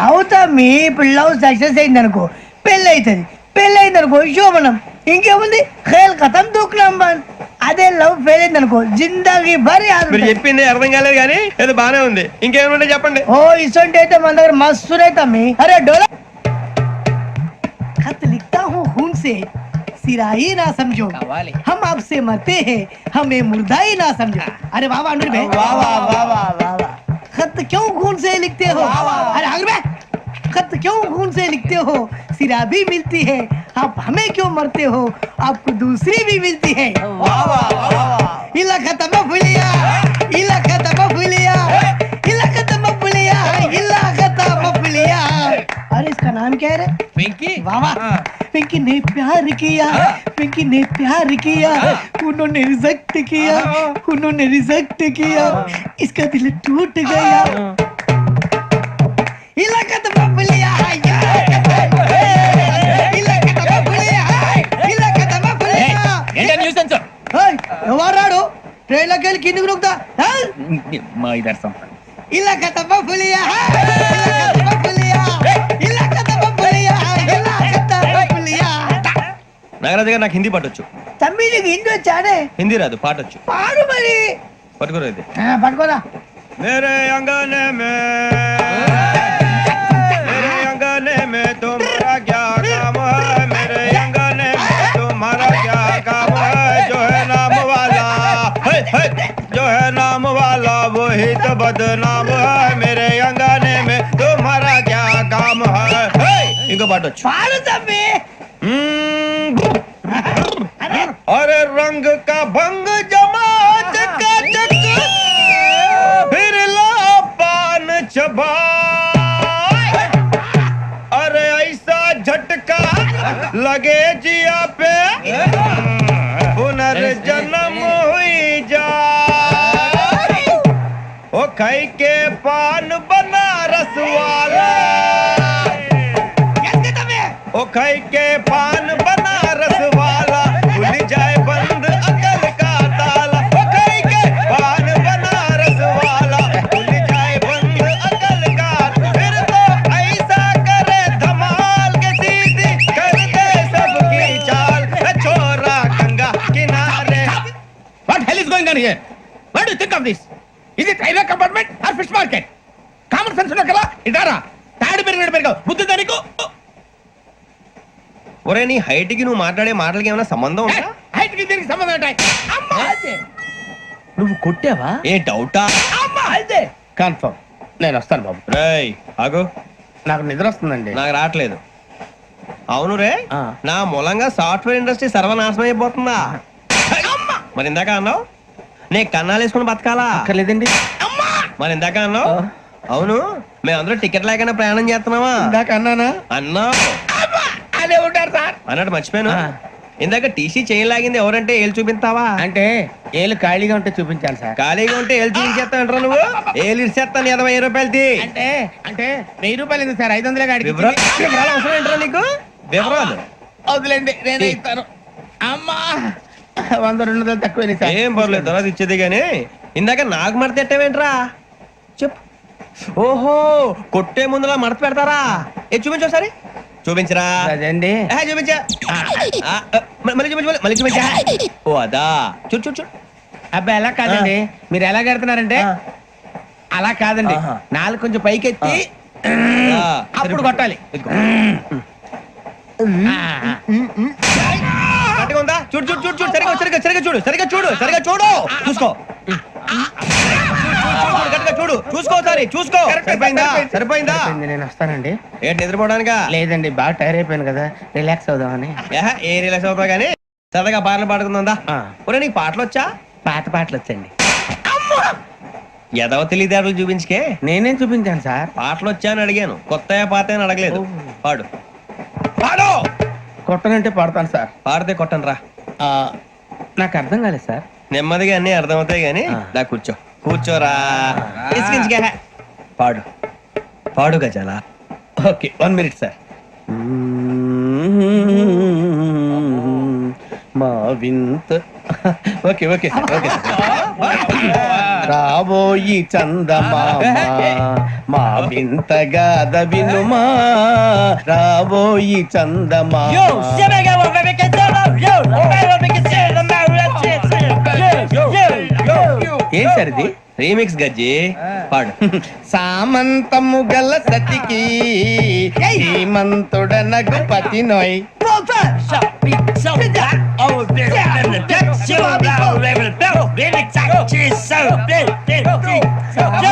అవుతా. మీ ఇప్పుడు లవ్ సక్సెస్ అయింది అనుకో, పెళ్ళి అవుతుంది. పెళ్ళి అయింది అనుకో శోభనం. ఇంకేముంది, ఖేల్ కథం దూకునాం బంద్. అదే లవ్ ఫెయిల్ అయింది అనుకో, జిందగీ భారీ. మీరు చెప్పింది అర్థం కాలేదు కానీ ఏదో బానే ఉంది. ఇంకేమైనా చెప్పండి. ఓ ఇసొంటి అయితే మన దగ్గర మస్తు తమ్మి. అరే డోలా खत लिखता हूँ खून से, सिरा ही ना समझो, हम आपसे मरते हैं, हमें मुर्दा ही ना समझो. अरे वाह वाह अनुर भाई, वाह वाह वाह वाह वाह. खत क्यों खून से लिखते हो? अरे अनुर भाई, खत क्यों खून से लिखते हो? सिरा भी मिलती है, आप हमें क्यों मरते हो? आपको दूसरी भी मिलती है. वाह वाह वाह. इला खत्म फुलिया, इला खत्म फुलिया, इला खत्म फुलिया, इला खत्म फुलिया. अरे इसका नाम क्या है रे? पिंकी. वाह वाह. पिंकी ने प्यार किया, पिंकी ने प्यार किया, उन्होंने रिजेक्ट किया, उन्होंने रिजेक्ट किया, इसका दिल टूट गया. इलाका तो बबलिया है, इलाका तो बबलिया है, इलाका तो बबलिया. ఏంటి న్యూసెన్స్? ఏయ్ ఎవరాడు? ట్రైన్ లోకి వెళ్ళి కిందికి నొక్కుతా. మా ఇదర్సం. ఇలాకా तो बबलिया है, इलाका तो बबलिया, इलाका तो बबलिया, इलाका तो बबलिया. నాగరాజు గారు, నాకు హిందీ పాటొచ్చు. తమ్మి నీకు హిందీ వచ్చానే? హిందీ రాదు, పాటొచ్చు. పాడు మరి. పట్టుకోరా ఇది. పట్టుకోరా. मेरे अंगने में, मेरे अंगने में तुम्हारा क्या काम है? मेरे अंगने में तुम्हारा क्या काम है? जो है नाम वाला, जो है नाम वाला वही तो बदनाम है. मेरे अंगने में तुम्हारा क्या काम है? ఇంకో పాట వచ్చు. పాడు తమ్మి. भांग का भंग जमा चकाचक फिर ला पान चबा अरे ऐसा झटका लगे जिया पे पुनर्जन्म हुई जा ओ खाई के पान बनारस वाला ओ खाई के पान बनारस वाला खुल जाए बंद अकल का ताला ओ खाई के पान बनारस वाला खुल जाए बंद अकल का फिर तो ऐसा करे धमाल के सीधी कर दे सबकी चाल छोरा गंगा किनारे What hell is going on here? What do you think of this? Is it railway compartment or fish market? Common sense ఉన్న కదా ఇదారా తాడు పెరిగాడు బుద్ధి దానికి ఒరే నీ హైట్ కి నువ్వు మాట్లాడే మాటలకి ఏమైనా సంబంధం ఉందా హైట్ కి దీనికి సంబంధం ఉంటాయి అమ్మా అదే నువ్వు కొట్టావా ఏ డౌటా అమ్మా అదే కన్ఫర్మ్ నేను వస్తాను బాబు రేయ్ ఆగు నాకు నిద్ర వస్తుందండి నాకు రావట్లేదు అవును రే నా మూలంగా సాఫ్ట్వేర్ ఇండస్ట్రీ సర్వనాశనం అయిపోతుందా మరి ఇందాక అన్నావు నే కన్నాలు వేసుకుని బతకాలా లేదండి మరి ఇందాక అన్నావు అవును మేమందరూ టికెట్ లేకనే ప్రయాణం చేస్తున్నావా ఇందాక అన్నానా అన్నావు అదే ఉంటారు సార్ అన్నట్టు మర్చిపోయాను ఇందాక టీసీ చేయి లాగింది ఎవరంటే ఏళ్ళు చూపిస్తావా అంటే ఏళ్ళు ఖాళీగా ఉంటే చూపించాలి సార్ ఖాళీగా ఉంటే ఏళ్ళు చూపించేస్తానంటారా నువ్వు ఏళ్ళు ఇచ్చేస్తాను 20 రూపాయలది అంటే అంటే 1000 రూపాయలు ఎందుకు సార్ 500 గాడికి వివరాలు అవసరం ఏంట్రా నీకు వివరాలు వదిలేండి నేనే ఇస్తాను అమ్మా 100-200 తక్కువ సార్ ఏం పర్లేదు తర్వాత ఇచ్చేది గానీ ఇందాక నాకు మడత ఎట్టవేంట్రా చెప్పు ఓహో కొట్టే ముందులా మడత పెడతారా ఏ చూపించు ఒకసారి చూపించరా అదండి చూపించా మళ్ళీ చూపించు మళ్ళీ చూపించా ఓ అదా చూడు చూడు చూడు అబ్బాయి ఎలా కాదండి మీరు ఎలా కడుతున్నారంటే అలా కాదండి నాలుగు కొంచెం పైకెత్తి అప్పుడు కొట్టాలి కరెక్ట్గా ఉందా చూడు చూడు చూడు చూడు సరిగా సరిగా సరిగా చూడు సరిగా చూడు సరిగా చూడు చూసుకో చూడు చూసుకో సారి చూసుకో సరిపోయిందా సరిపోయిందా నేను వస్తానండి ఏంటి నిద్రపోవడానికా లేదండి బాగా టైర్ అయిపోయాను కదా రిలాక్స్ అవుదామని ఏ రిలాక్స్ అవుతావు కానీ సరదాగా పాటలు పాడుకుందా ఒరే నీకు పాటలు వచ్చా పాత పాటలు వచ్చండి ఎదవ తెలివితేటలు చూపించుకే నేనేం చూపించాను సార్ పాటలు వచ్చా అని అడిగాను కొత్త పాత అని అడగలేదు పాడు పాడు కొట్టనంటే పడతాను సార్ పాడితే కొట్టను రా నాకు అర్థం కాలేదు సార్ నెమ్మదిగా అన్ని అర్థమవుతాయి గానీ నా కూర్చో కూర్చోరా ఇసుకించుకే పాడు పాడు గజాల ఓకే 1 మినిట్ సార్ మా వింత ఓకే ఓకే సార్ ఓకే రాబోయి చందమామ మా వింతగా వినుమా రాబోయి చందమామ ఏం సార్ ఇది రీమిక్స్ గజ్జి పాడు సామంతము గల సతికి హేమంతుడనగు పతి నోయ్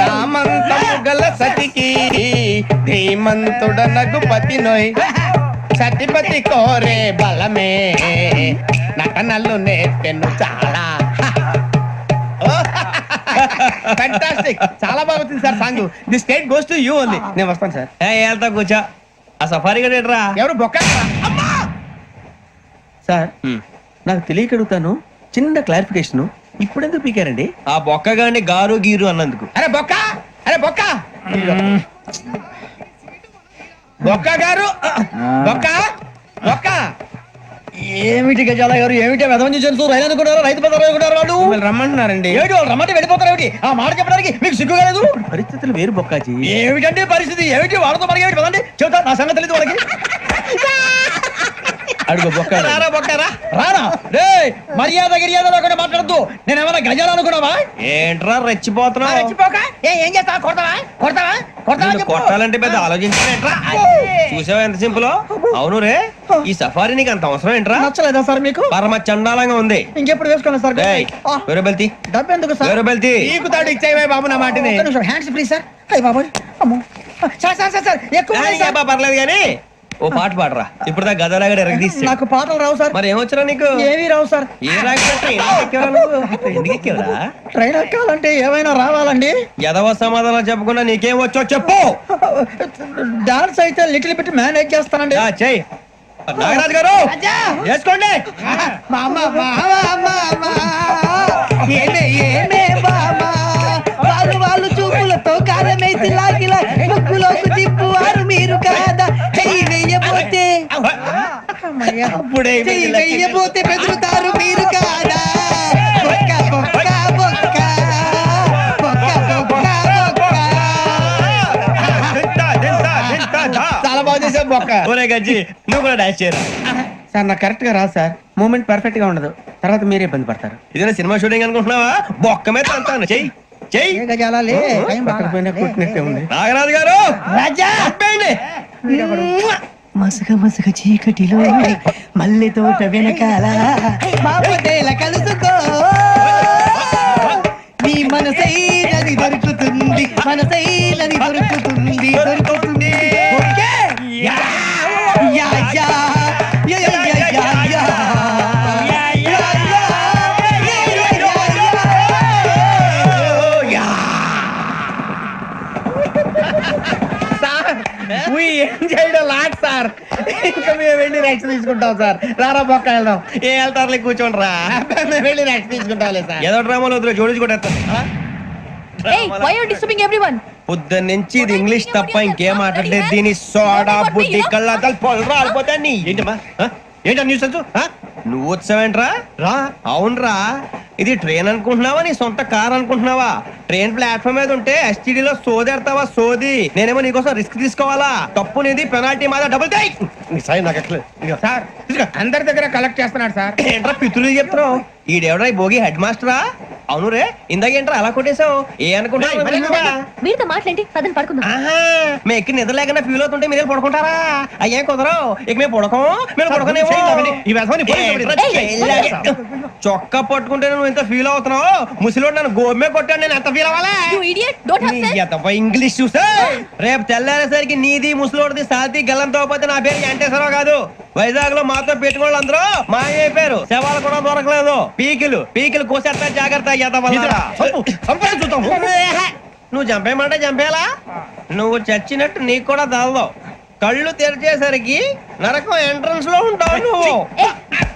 సామంతము గల సతికి ధీమంతుడనగు పతి నోయ్ సతిపతి కోరే బలమే నటనలు నేర్పెను చాలా ఫ్యాంటాస్టిక్ చాలా బాగా వచ్చింది sir song the state goes to you only నేను వస్తాను సార్ వెళ్తా కూర్చో ఆ సఫారీ గడేట్రా ఎవరు బొక్క సార్ నాకు తెలియక అడుగుతాను చిన్న క్లారిఫికేషన్ ఇప్పుడు ఎందుకు పీకారండి ఆ బొక్కగాని గారు గీరు అన్నందుకు అరే బొక్క అరే బొక్క బొక్క గారు బొక్క బొక్క ఏమిటి గజాల గారు ఏమిటి వెదవం చేసి రైలు అనుకున్నారు రైతు బజార్ అనుకున్నారు వాళ్ళు రమ్మంటున్నారండి ఏమిటి వాళ్ళు రమ్మంటే వెళ్ళిపోతారు ఏమిటి ఆ మాట చెప్పడానికి మీకు సిగ్గు కాలేదు పరిస్థితులు వేరు బొక్కాజీ ఏమిటంటే పరిస్థితి ఏమిటి వాళ్ళతో మనకి ఏమిటి పదండి చెబుతా నా సంగతి తెలియదు వాళ్ళకి అడుగు బొక్క రారా బొక్కరా రానా రే మర్యాద గిర్యాద లేకుండా మాట్లాడద్దు నేను ఏమైనా గజాలు అనుకున్నావా ఏంట్రా రెచ్చిపోతున్నావు ఏం చేస్తా కొడతావా కొడతావా నిన్ను కొట్టాలంటే పెద్ద ఆలోచించలేట్రా చూసావా ఎంత సింపుల్ అవును రే ఈ సఫారీ నీకు అంత అవసరం ఏంట్రా నచ్చలేదా సార్ మీకు పరమ చండాలంగా ఉంది ఇంకెప్పుడు వేసుకోండి సార్ వేరే బెల్తి డబ్బు ఎందుకు సార్ వేరే బెల్తి నీకు తాడు ఇచ్చేవే బాబు నా మాటని హ్యాండ్స్ ఫ్రీ సార్ అయ్యి బాబు అమ్మో సార్ సార్ సార్ సార్ ఎక్కువ ఉన్నాయి సార్. పర్లేదు కానీ ఓ పాట పాడరా ఇప్పుడు దా గదలాగడ ఎరగదీసి నాకు పాటలు రావు సార్. మరి ఏమొచ్చరా నీకు? ఏమీ రావు సార్. ఏ రాకపోతే ఎందుకు ఎక్కేవరా? ట్రైన్ ఎక్కాలంటే ఏమైనా రావాలండి. ఎదవ సమాధానం చెప్పకుండా నీకేం వచ్చో చెప్పు. డాన్స్ అయితే లిటిల్ బిట్ మేనేజ్ చేస్తానండి. చెయ్యి నాగరాజు గారు చేసుకోండి. వాళ్ళు చూపులతో కారమేసి లాగిలా ముక్కులోకి తిప్పువారు మీరు కాదా. చెయ్యి వెయ్యబోతే చెయ్యి వెయ్యబోతే బెదురుతారు మీరు కాదా. బొక్క బొక్క బొక్క బొక్క బొక్క చాలా బాగా చేసావు బొక్క. ఒరే గజ్జి నువ్వు కూడా డాన్స్ చేయరా. సార్ నాకు కరెక్ట్ గా రాదు సార్. మూమెంట్ పర్ఫెక్ట్ గా ఉండదు, తర్వాత మీరే ఇబ్బంది పడతారు. ఇదేనా సినిమా షూటింగ్ అనుకుంటున్నావా? బొక్క మీద అంటాను. చెయ్యి చెయ్యి. కొట్టినట్టే ఉంది. నాగరాజు గారు రాజా చెప్పండి. మసక మసక చీకటిలో మల్లె తోట వెనకాల బాపతేల కలుసుకో. నీ మనసైనది దొరుకుతుంది, మనసైనది దొరుకుతుంది దొరుకుతుంది. Okay yeah yeah yeah yeah yeah yeah yeah. Sir ఇంకా మేము వెళ్ళి నెక్స్ట్ తీసుకుంటాం సార్. రారా బొక్క వెళ్దాం. ఏ వెళ్తారులే కూర్చోండి రా. మేము వెళ్ళి నెక్స్ట్ తీసుకుంటాం సార్. ఏదో డ్రామాలో వద్దు జోడించుకుంటా. పొద్దున్న నుంచి ఇది ఇంగ్లీష్ తప్ప ఇంకేం మాట్లాడలేదు. దీని సోడా బుద్ధి కళ్ళ పొలు రాలిపోతా. నీ ఏంటమ్మా ఏంటా న్యూస్ నువ్వు వచ్చావేంట్రా? రా. అవునరా, ఇది ట్రైన్ అనుకుంటున్నావా నీ సొంత కార్ అనుకుంటున్నావా? ట్రైన్ ప్లాట్ఫామ్ మీద ఉంటే ఎస్టీడీలో సోదేడతావా సోది. నేనేమో నీకోసం రిస్క్ తీసుకోవాలా? తప్పు నీది, పెనాల్టీ మాదా, డబుల్ టై. సార్ అందరి దగ్గర కలెక్ట్ చేస్తున్నాడు సార్. ఏంట్రా పితులు చెప్తున్నావు? ఈడెవడ్రా ఈ భోగి హెడ్ మాస్టరా? అవును రే, ఇందాకేంట్రా అలా కొట్టేశావు? ఏ అనుకుంటున్నావు? వీరితో మాట్లాడి పదని పడుకుందాం. మేము ఎక్కి నిద్ర లేకుండా ఫీల్ అవుతుంటే మీరు పడుకుంటారా? అయ్యేం కుదరవు. ఇక మేము పడుకోం, మేము పడుకునేమో. చొక్కా పట్టుకుంటే నువ్వు ఇంత ఫీల్ అవుతున్నావు. ముసలివాడు నన్ను గోమే కొట్టాడు, నేను ఎంత ఫీల్ అవ్వాలా? ఇంగ్లీష్ చూసా. రేపు తెల్లారేసరికి నీది ముసలివాడిది సాతి గల్లంతో పోతే నా పేరు వెంకటేశ్వరరావు కాదు. వైజాగ్ లో మాతో పెట్టుకోళ్ళు అందరూ మాయైపోయారు. శవాలు కూడా దొరకలేదు. పీకిలు కోసేస్తా జాగ్రత్త. నువ్వు చంపేయమంటే చంపేలా? నువ్వు చచ్చినట్టు నీకు కూడా తగదు. కళ్ళు తెరిచేసరికి నరకం ఎంట్రన్స్ లో ఉంటావు నువ్వు.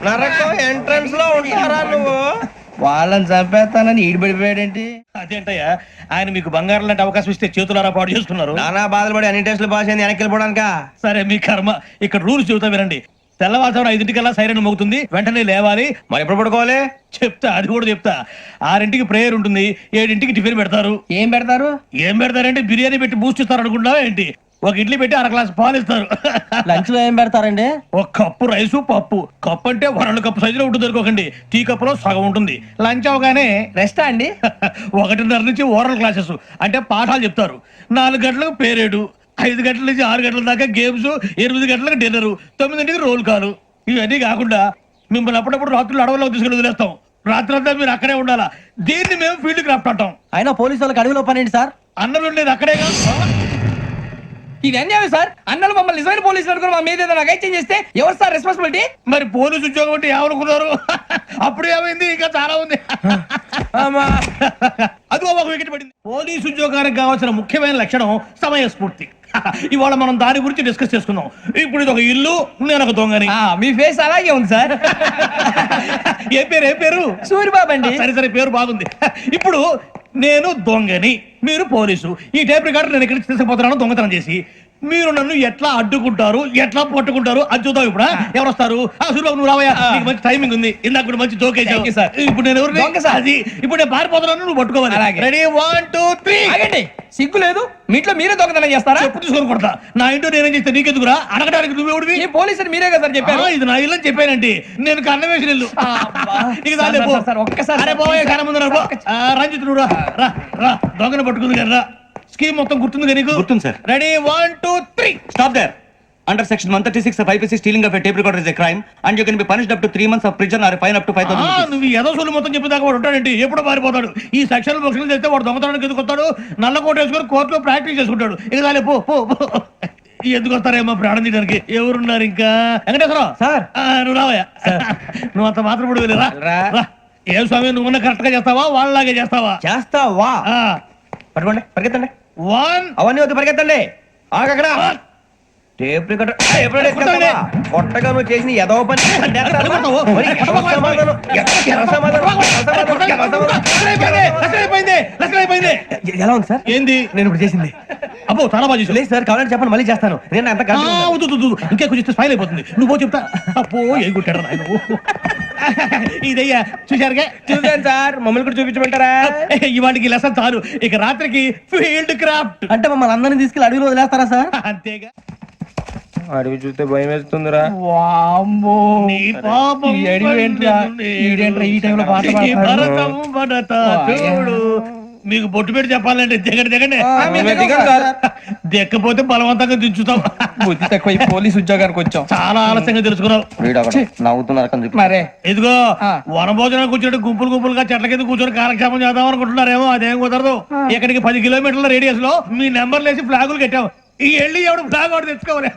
నరకం ఎంట్రన్స్ లో ఉంటారా నువ్వు? వాళ్ళని చంపేస్తానని ఈడిపడిపోయాడేంటి? అదేంటయ్యా, ఆయన మీకు బంగారం లాంటి అవకాశం ఇస్తే చేతులారా పాటు చేసుకున్నారు. నానా బాధలు పడి అన్ని టెస్టులు పాస్ అయింది, వెనక్కి వెళ్ళిపోవడానికా? సరే మీ కర్మ. ఇక్కడ రూల్స్ చెబుతా వినండి. తెల్లవారుజామున 5:00కల్లా సైరన్ మోగుతుంది, వెంటనే లేవాలి. మరి ఎప్పుడు పడుకోవాలి? చెప్తా, అది కూడా చెప్తా. 6:00కి ప్రేయర్ ఉంటుంది, 7:00కి టిఫిన్ పెడతారు. ఏం పెడతారు? ఏం పెడతారంటే బిర్యానీ పెట్టి బూస్ట్ ఇస్తారు అనుకుంటున్నావా ఏంటి? ఒక ఇడ్లీ పెట్టి 1 గ్లాస్ పాలు ఇస్తారు. లంచ్ లో ఏం పెడతారండి? ఒక కప్పు రైసు పప్పు. కప్పు అంటే 1/2 కప్పు సైజులో ఉంటుంది అనుకోకండి. టీ కప్పులో సగం ఉంటుంది. లంచ్ అవగానే రెస్టా అండి? 1:30 నుంచి ఓరల్ క్లాసెస్ అంటే పాఠాలు చెప్తారు. 4 గంటలకు పేరేడు, 5 గంటల నుంచి 6 గంటల దాకా గేమ్స్, 8 గంటలకు డిన్నర్, 9ంటికి రోల్ కాలు. ఇవన్నీ కాకుండా మిమ్మల్ని అప్పుడప్పుడు రాత్రులు అడవుల్లో తీసుకుని వదిలేస్తాం. రాత్రంతా మీరు అక్కడే ఉండాలా. దీన్ని మేము ఫీల్డ్ క్రాఫ్ట్ అంటాం. అయినా పోలీసు వాళ్ళకి అడవిలో పని ఏంటి సార్? అన్నలు ఉండేది అక్కడే కాదు. ఇది అన్యాయం సార్. అన్నలు మమ్మల్ని నిజమైన పోలీసులు అనుకుని మా మీద ఏదైనా అగైత్యం చేస్తే ఎవరు సార్ రెస్పాన్సిబిలిటీ? మరి పోలీసు ఉద్యోగం అంటే ఏమనుకున్నారు? అప్పుడు ఏమైంది? ఇంకా చాలా ఉంది. అది ఒక వికెట్ పడింది. పోలీసు ఉద్యోగానికి కావాల్సిన ముఖ్యమైన లక్షణం సమయస్ఫూర్తి. ఇవాళ మనం దాని గురించి డిస్కస్ చేసుకుందాం. ఇప్పుడు ఇది ఒక ఇల్లు, నేను ఒక దొంగని. మీ ఫేస్ అలాగే ఉంది సార్. ఏ పేరు? సూరిబాబు అండి. సరే పేరు బాగుంది. ఇప్పుడు నేను దొంగని, మీరు పోలీసు. ఈ టైప్ రికార్డు నేను ఇక్కడికి తీసుకుపోతున్నాను దొంగతనం చేసి. మీరు నన్ను ఎట్లా అడ్డుకుంటారు, ఎట్లా పట్టుకుంటారు అది చూద్దాం. ఇప్పుడు ఎవరు వస్తారు? సూరిబాబు నువ్వు రావయ్యా, నీకు మంచి టైమింగ్ ఉంది. ఇందాక కూడా మంచి జోక్ వేసావు. ఇప్పుడు నేను ఎవరు? అది ఇప్పుడు నేను పారిపోతున్నాను, నువ్వు పట్టుకోవాలి. రెడీ 1 2 3. సిగ్గు లేదు? మీ ఇంట్లో మీరే దొంగతనం చేస్తారా? చెప్పు తీసుకొని కొడతా. నా ఇంట్లో నేనేం చేస్తే నీకెందుకురా? అడగడానికి నువ్వెవడివి? పోలీసులు మీరే కదా సార్ చెప్పారు. ఇది నా ఇల్లు అని చెప్పానండి. నేను కన్న వేసిన ఇల్లు. ఒక్కసారి కన్న ముందు రంజిత్ నువ్వు రా. దొంగను పట్టుకుంది కదా. స్కీమ్ మొత్తం గుర్తుంది కదా నీకు? గుర్తుంది sir. Ready 1 2 3. Stop there. Under section 136 of IPC, stealing of a tape recorder is a crime and you can be punished up to 3 months of prison or a fine up to 5,000 rupees. నువ్వు ఏదో సొల్లు మొత్తం చెప్పేదాకా వాడు ఉంటాడండి. ఎప్పుడో పారిపోతాడు. ఈ సెక్షన్ బుక్స్లు చేస్తే వాడు దొంగతనానికి ఎందుకు వస్తాడు? నల్ల కోట వేసుకొని కోర్టులో ప్రాక్టీస్ చేసుకుంటాడు. ఇక పో. ఎందుకు వస్తారేమో ప్రాణం తీయడానికి ఎవరున్నారు ఇంకా వెంకటేశ్వరరావు సార్. నువ్వు రావయ్యా నువ్వు అంత మాత్రం ఇప్పుడు వెళ్ళి రా ఏ స్వామి నువ్వు కరెక్ట్ గా చేస్తావా వాళ్ళలాగే చేస్తావా చేస్తావా పట్టుకోండి పరిగెత్తండి 1 అవన్నీ వద్దు పరిగెత్తండి ఆగక్కడ టేప్ రికార్డర్ ఎప్పుడైనా ఎత్తుకెళ్తావా? కొట్టగా నువ్వు చేసిన ఎదవ పని మరి ఎదవ సమాధానం, ఎదవ సమాధానం, ఎలా ఉంది సార్? ఏంది నేను ఇప్పుడు చేసింది అబ్బో చాలా బాగా చేసావు. లేదు సార్, కావాలంటే చెప్పండి మళ్ళీ చేస్తాను. నేను అంత ఇంకే కొంచెం స్మైల్ అయిపోతుంది. నువ్వు చెప్తా అప్పో ఏ కొట్టాడు నాయన ఇదయ్యా చూశారుగా. చూసాను సార్, మమ్మల్ని కూడా చూపించమంటారా? ఇవాటికి లెసన్ చాలు, ఇక రాత్రికి ఫీల్డ్ క్రాఫ్ట్. అంటే మమ్మల్ని అందరినీ తీసుకెళ్ళి అడవిలో వదిలేస్తారా సార్? అంతేగా. అడవి చూస్తే భయం వేస్తుందిరా. నీ పాపం ఈ టైంలో పాట ఈ భరతం భరత చూడు. మీకు బొట్టు పెట్టి చెప్పాలంటే దిగండి దిగండి. దిక్కపోతే బలవంతంగా దించుతాం. బుద్ధి తక్కువ పోలీస్ ఉద్యోగానికి వచ్చాం. చాలా ఆలస్యంగా తెలుసుకున్నావు. నవ్వుతున్నారు మరే ఇదిగో వనభోజనం కూర్చొని గుంపులు గుంపులుగా చెట్ల కింద కూర్చొని కాలక్షేపం చేద్దాం అనుకుంటున్నారేమో. అదేం కుదరదు. ఇక్కడికి 10 కిలోమీటర్ల రేడియస్ లో మీ నెంబర్లు వేసి ఫ్లాగులు కట్టాం. ఈ వెళ్ళి ఎవడు ఫ్లాగ్ ఒకటి తెచ్చుకోవాలి.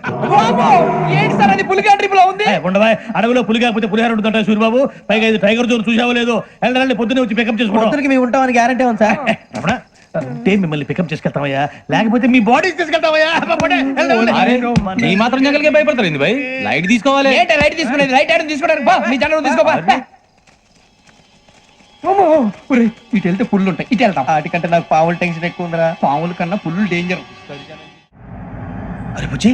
ఏంటి సార్ అది పులిగా ట్రిప్ లో ఉంది? ఉండవా, అడవిలో పులి కాకపోతే పులిహార ఉంటుంటా సూరిబాబు. పైగా ఇది టైగర్ జోన్ చూసావో లేదో. వెళ్ళండి పొద్దున్నే వచ్చి పికప్ చేసుకుంటాం. మేము ఉంటామని గ్యారంటీ ఉంది సార్. అంటే మిమ్మల్ని పికప్ చేసుకెళ్తామయ్యా, లేకపోతే మీ బాడీ తీసుకెళ్తామయ్యా. ఈ మాత్రం జంగల్కే భయపడతారు భయ్. లైట్ తీసుకోవాలి. లైట్ తీసుకునేది లైట్ ఆడని తీసుకోవడానికి బా మీ జనం తీసుకోబా. ఇటు వెళ్తే పుల్లు ఉంటాయి, ఇటు వెళ్తాం. వాటికంటే నాకు పావులు టెన్షన్ ఎక్కువ ఉందిరా. పాముల కన్నా పుల్లు డేంజర్. అరే బుజ్జి,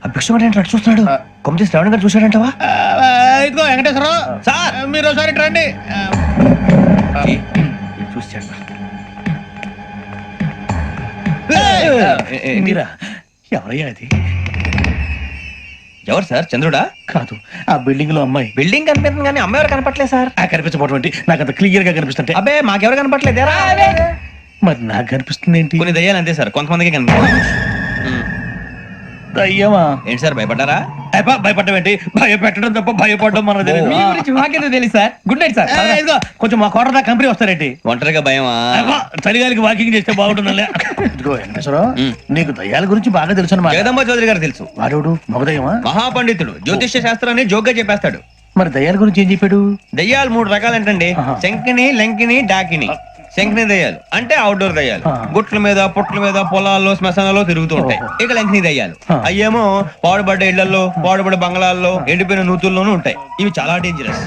ఆ భిక్షం అంటే చూస్తున్నాడు. కొమ్మ శ్రావణ్ గారు చూశాడంటవా? ఇదిగో వెంకటేశ్వరరావు సార్, మీరు ఒకసారి రండి. చూశాడు. మీరా? ఎవరయ్యా అది? ఎవరు సార్? చంద్రుడా? కాదు, ఆ బిల్డింగ్ లో అమ్మాయి. బిల్డింగ్ కనిపిస్తుంది కానీ అమ్మాయి ఎవరు కనపట్లేదు సార్. కనిపించబోటువంటి నాకు అంత క్లియర్ గా కనిపిస్తుంటే. అబ్బే మాకెవరు కనపట్లేదేరా? మరి నాకు కనిపిస్తుంది ఏంటి? కొన్ని దయ్యాలు అంతే సార్, కొంతమందికి కనిపిస్తుంది. దయ్యమా? ఏంటి సార్ భయపడ్డారా? భయపడడం ఏంటి? భయపెట్టడం తప్ప భయపడడం మనకు తెలియదు. మీ గురించి మాకేదో తెలుసు సార్. Good night sir. ఇదిగో కొంచెం మా కోట దాకా కంపెనీ వస్తారేంటి? ఒంటరిగా భయమా? చలిగాలికి వాకింగ్ చేస్తే బాగుంటుందిలే. ఇదిగో వెంకటేశ్వరరావు, నీకు దయ్యాల గురించి బాగా తెలుసు అన్నమాట. జగదంబ చౌదరి గారు తెలుసు. వాడు మగదయ్యమా? మహాపండితుడు, జ్యోతిష్య శాస్త్రాన్ని జోగ్గా చెప్పేస్తాడు. మరి దయ్యాల గురించి ఏం చెప్పాడు? దయ్యాలు 3 రకాలంటండి. శంకిని, లంకిని, డాకిని. శంకిని దయ్యాలు అంటే అవుట్డోర్ దయ్యాలు. గుట్ల మీద, పుట్ల మీద, పొలాల్లో, శ్మశానాల్లో తిరుగుతూ ఉంటాయి. ఇక లంకిని దయ్యాలు అయ్యేమో పాడుబడ్డ ఇళ్లలో, పాడుబడ్డ బంగ్లాల్లో, ఎండిపోయిన నూతుల్లోనూ ఉంటాయి. ఇవి చాలా డేంజరస్.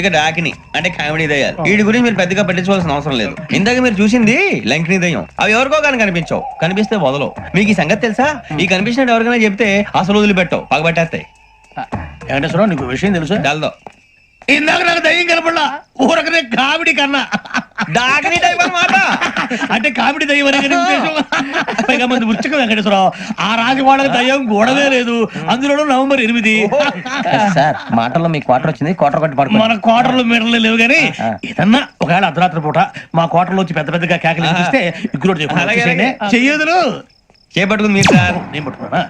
ఇక డాకిని అంటే కామెడీ దయ్యాలు. వీటి గురించి మీరు పెద్దగా పట్టించుకోవాల్సిన అవసరం లేదు. ఇందాక మీరు చూసింది లంకిని దయ్యం. అవి ఎవరికో కానీ కనిపించవు, కనిపిస్తే వదలవు. మీకు ఈ సంగతి తెలుసా? ఈ కనిపించినట్టు ఎవరికైనా చెప్తే అసలు వదిలిపెట్టవు, పగబట్టేస్తాయి. వెంకటేశ్వరరావు, నీకు విషయం తెలుసు? డల్దో ఇందాక నాకు దయ్యం కనపడలా, ఊరకనే కామెడీ కన్నా. డాకిని టైప్ అన్నమాట. అంటే కామెడీ దయ్యం అనే ఉద్దేశం. పైగా మంది ఉచ్చక వెంకటేశ్వరరావు, ఆ రాజు వాళ్ళకి దయ్యం గోడవే లేదు. అందులోనూ నవంబర్ 8. సార్ మాటల్లో మీ క్వార్టర్ వచ్చింది, క్వార్టర్ కొట్టి పడుకో. మన కోటర్లు మీటర్లు లేవు కానీ ఏదన్నా ఒకవేళ అర్ధరాత్రి పూట మా కోటర్లో వచ్చి పెద్ద పెద్దగా కేకలు ఇస్తే ఇగ్గురు చెయ్యదులు చేపట్టుకుంది మీరు సార్. నేను పట్టుకున్నా.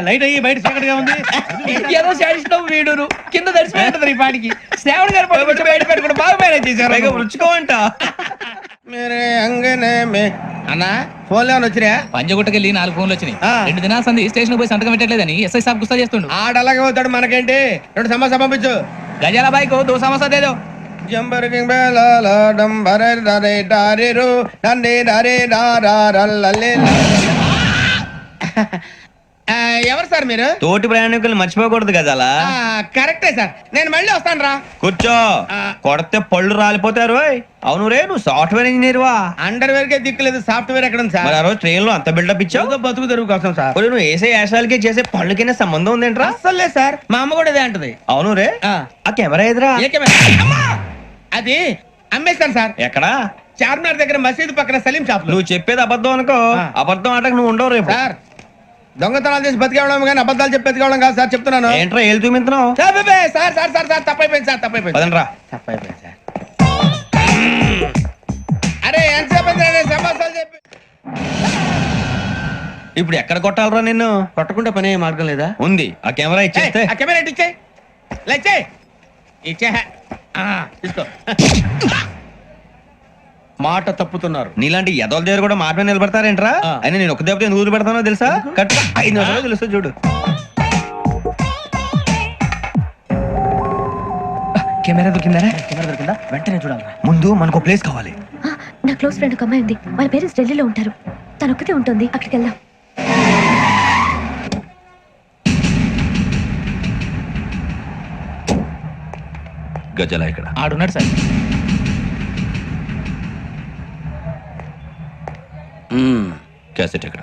లైట్ అయ్యి బయట చీకటిగా ఉంది. ఏదో శాడిస్తాం వీడును కింద దర్శనం ఈ పాటికి. శ్రావణ్ గారు పట్టుకుంటే బయట పెట్టుకుంటే బాగా మేనేజ్ చేశారు. రుచుకోవంట. అన్నా ఫోన్లో వచ్చినా? పంజగుట్టకెళ్ళి 4 ఫోన్లు వచ్చినాయి. 2 దినాల సంది స్టేషన్ పోయి సంతకం పెట్టలేదని ఎస్ఐ సాబ్ గుస్తా చేస్తుండు. ఆడలాగే పోతాడు, మనకేంటి? 2 సమస్య పంపించు. గజాల బైక్ 2 సమస్య దేదో. ఎవరు సార్ మీరు? తోటి ప్రయాణికులు మర్చిపోకూడదు గజాలా. కరెక్టే సార్, నేను మళ్ళీ వస్తాను రా. కూర్చో, కొడితే పళ్ళు రాలిపోతారు. అవును రే, నువ్వు సాఫ్ట్వేర్ ఇంజనీర్ వా? అండర్వేర్ కే దిక్కులేదు, సాఫ్ట్వేర్ ఎక్కడ ఉంది సార్? మరి ఆ రోజు ట్రైన్ లో అంత బిల్డప్ ఇచ్చావు. బతుకు తెరువు కోసం సార్. నువ్వు వేసే యాశాలకి చేసే పళ్ళకైనా సంబంధం ఉందేంట్రా? అస్సలు లేదు సార్, మా అమ్మ కూడా ఇదే అంటది. అవును రే, ఆ కెమెరా ఎదురా? ఏ కెమెరా? అమ్మా! అది అమ్మేస్తాను సార్. ఎక్కడా? చార్మినార్ దగ్గర మసీదు పక్కన సలీం షాప్ లో. నువ్వు చెప్పేది అబద్ధం అనుకో. అబద్ధం ఆటకు నువ్వు ఉండవు రేపు. సార్ దొంగతనాలు చేసి బతికేవడం కానీ అబద్ధాలు చెప్పి బతికేవడం కాదు సార్, చెప్తున్నాను. ఏంట్రా ఏళ్ళు చూపించినావు? Sir sir sir sir sir తప్పైపోయింది సార్, తప్పైపోయింది. పదండ్రా. తప్పైపోయింది సార్. అరే ఎంతసేపు సమాసాలు చెప్పి ఇప్పుడు ఎక్కడ కొట్టాలరా నిన్ను? కొట్టకుండా పనే మార్గం లేదా? ఉంది, ఆ కెమెరా ఇచ్చేస్తే. ఆ కెమెరా ఇచ్చే ఇచ్చే తీసుకో. మాట తప్పుతున్నారు. నీలాంటి ఎదల దగ్గర కూడా మాట మీద నిలబడతారేంట్రా? అయినా నేను ఒక దెబ్బతో ఎందుకు పెడతానో తెలుసా? కట్ 5 నిమిషాలు తెలుసు చూడు. కెమెరా దొరికిందా? వెంటనే చూడాలి. ముందు మనకు ప్లేస్ కావాలి. నా క్లోజ్ ఫ్రెండ్ ఒక అమ్మాయి ఉంది. వాళ్ళ పేరెంట్స్ ఢిల్లీలో ఉంటారు. తను ఒక్కతే ఉంటుంది. అక్కడికి వెళ్దాం. గజల ఇక్కడ ఆడున్నాడు సార్. క్యాసెట్ ఎక్కడ?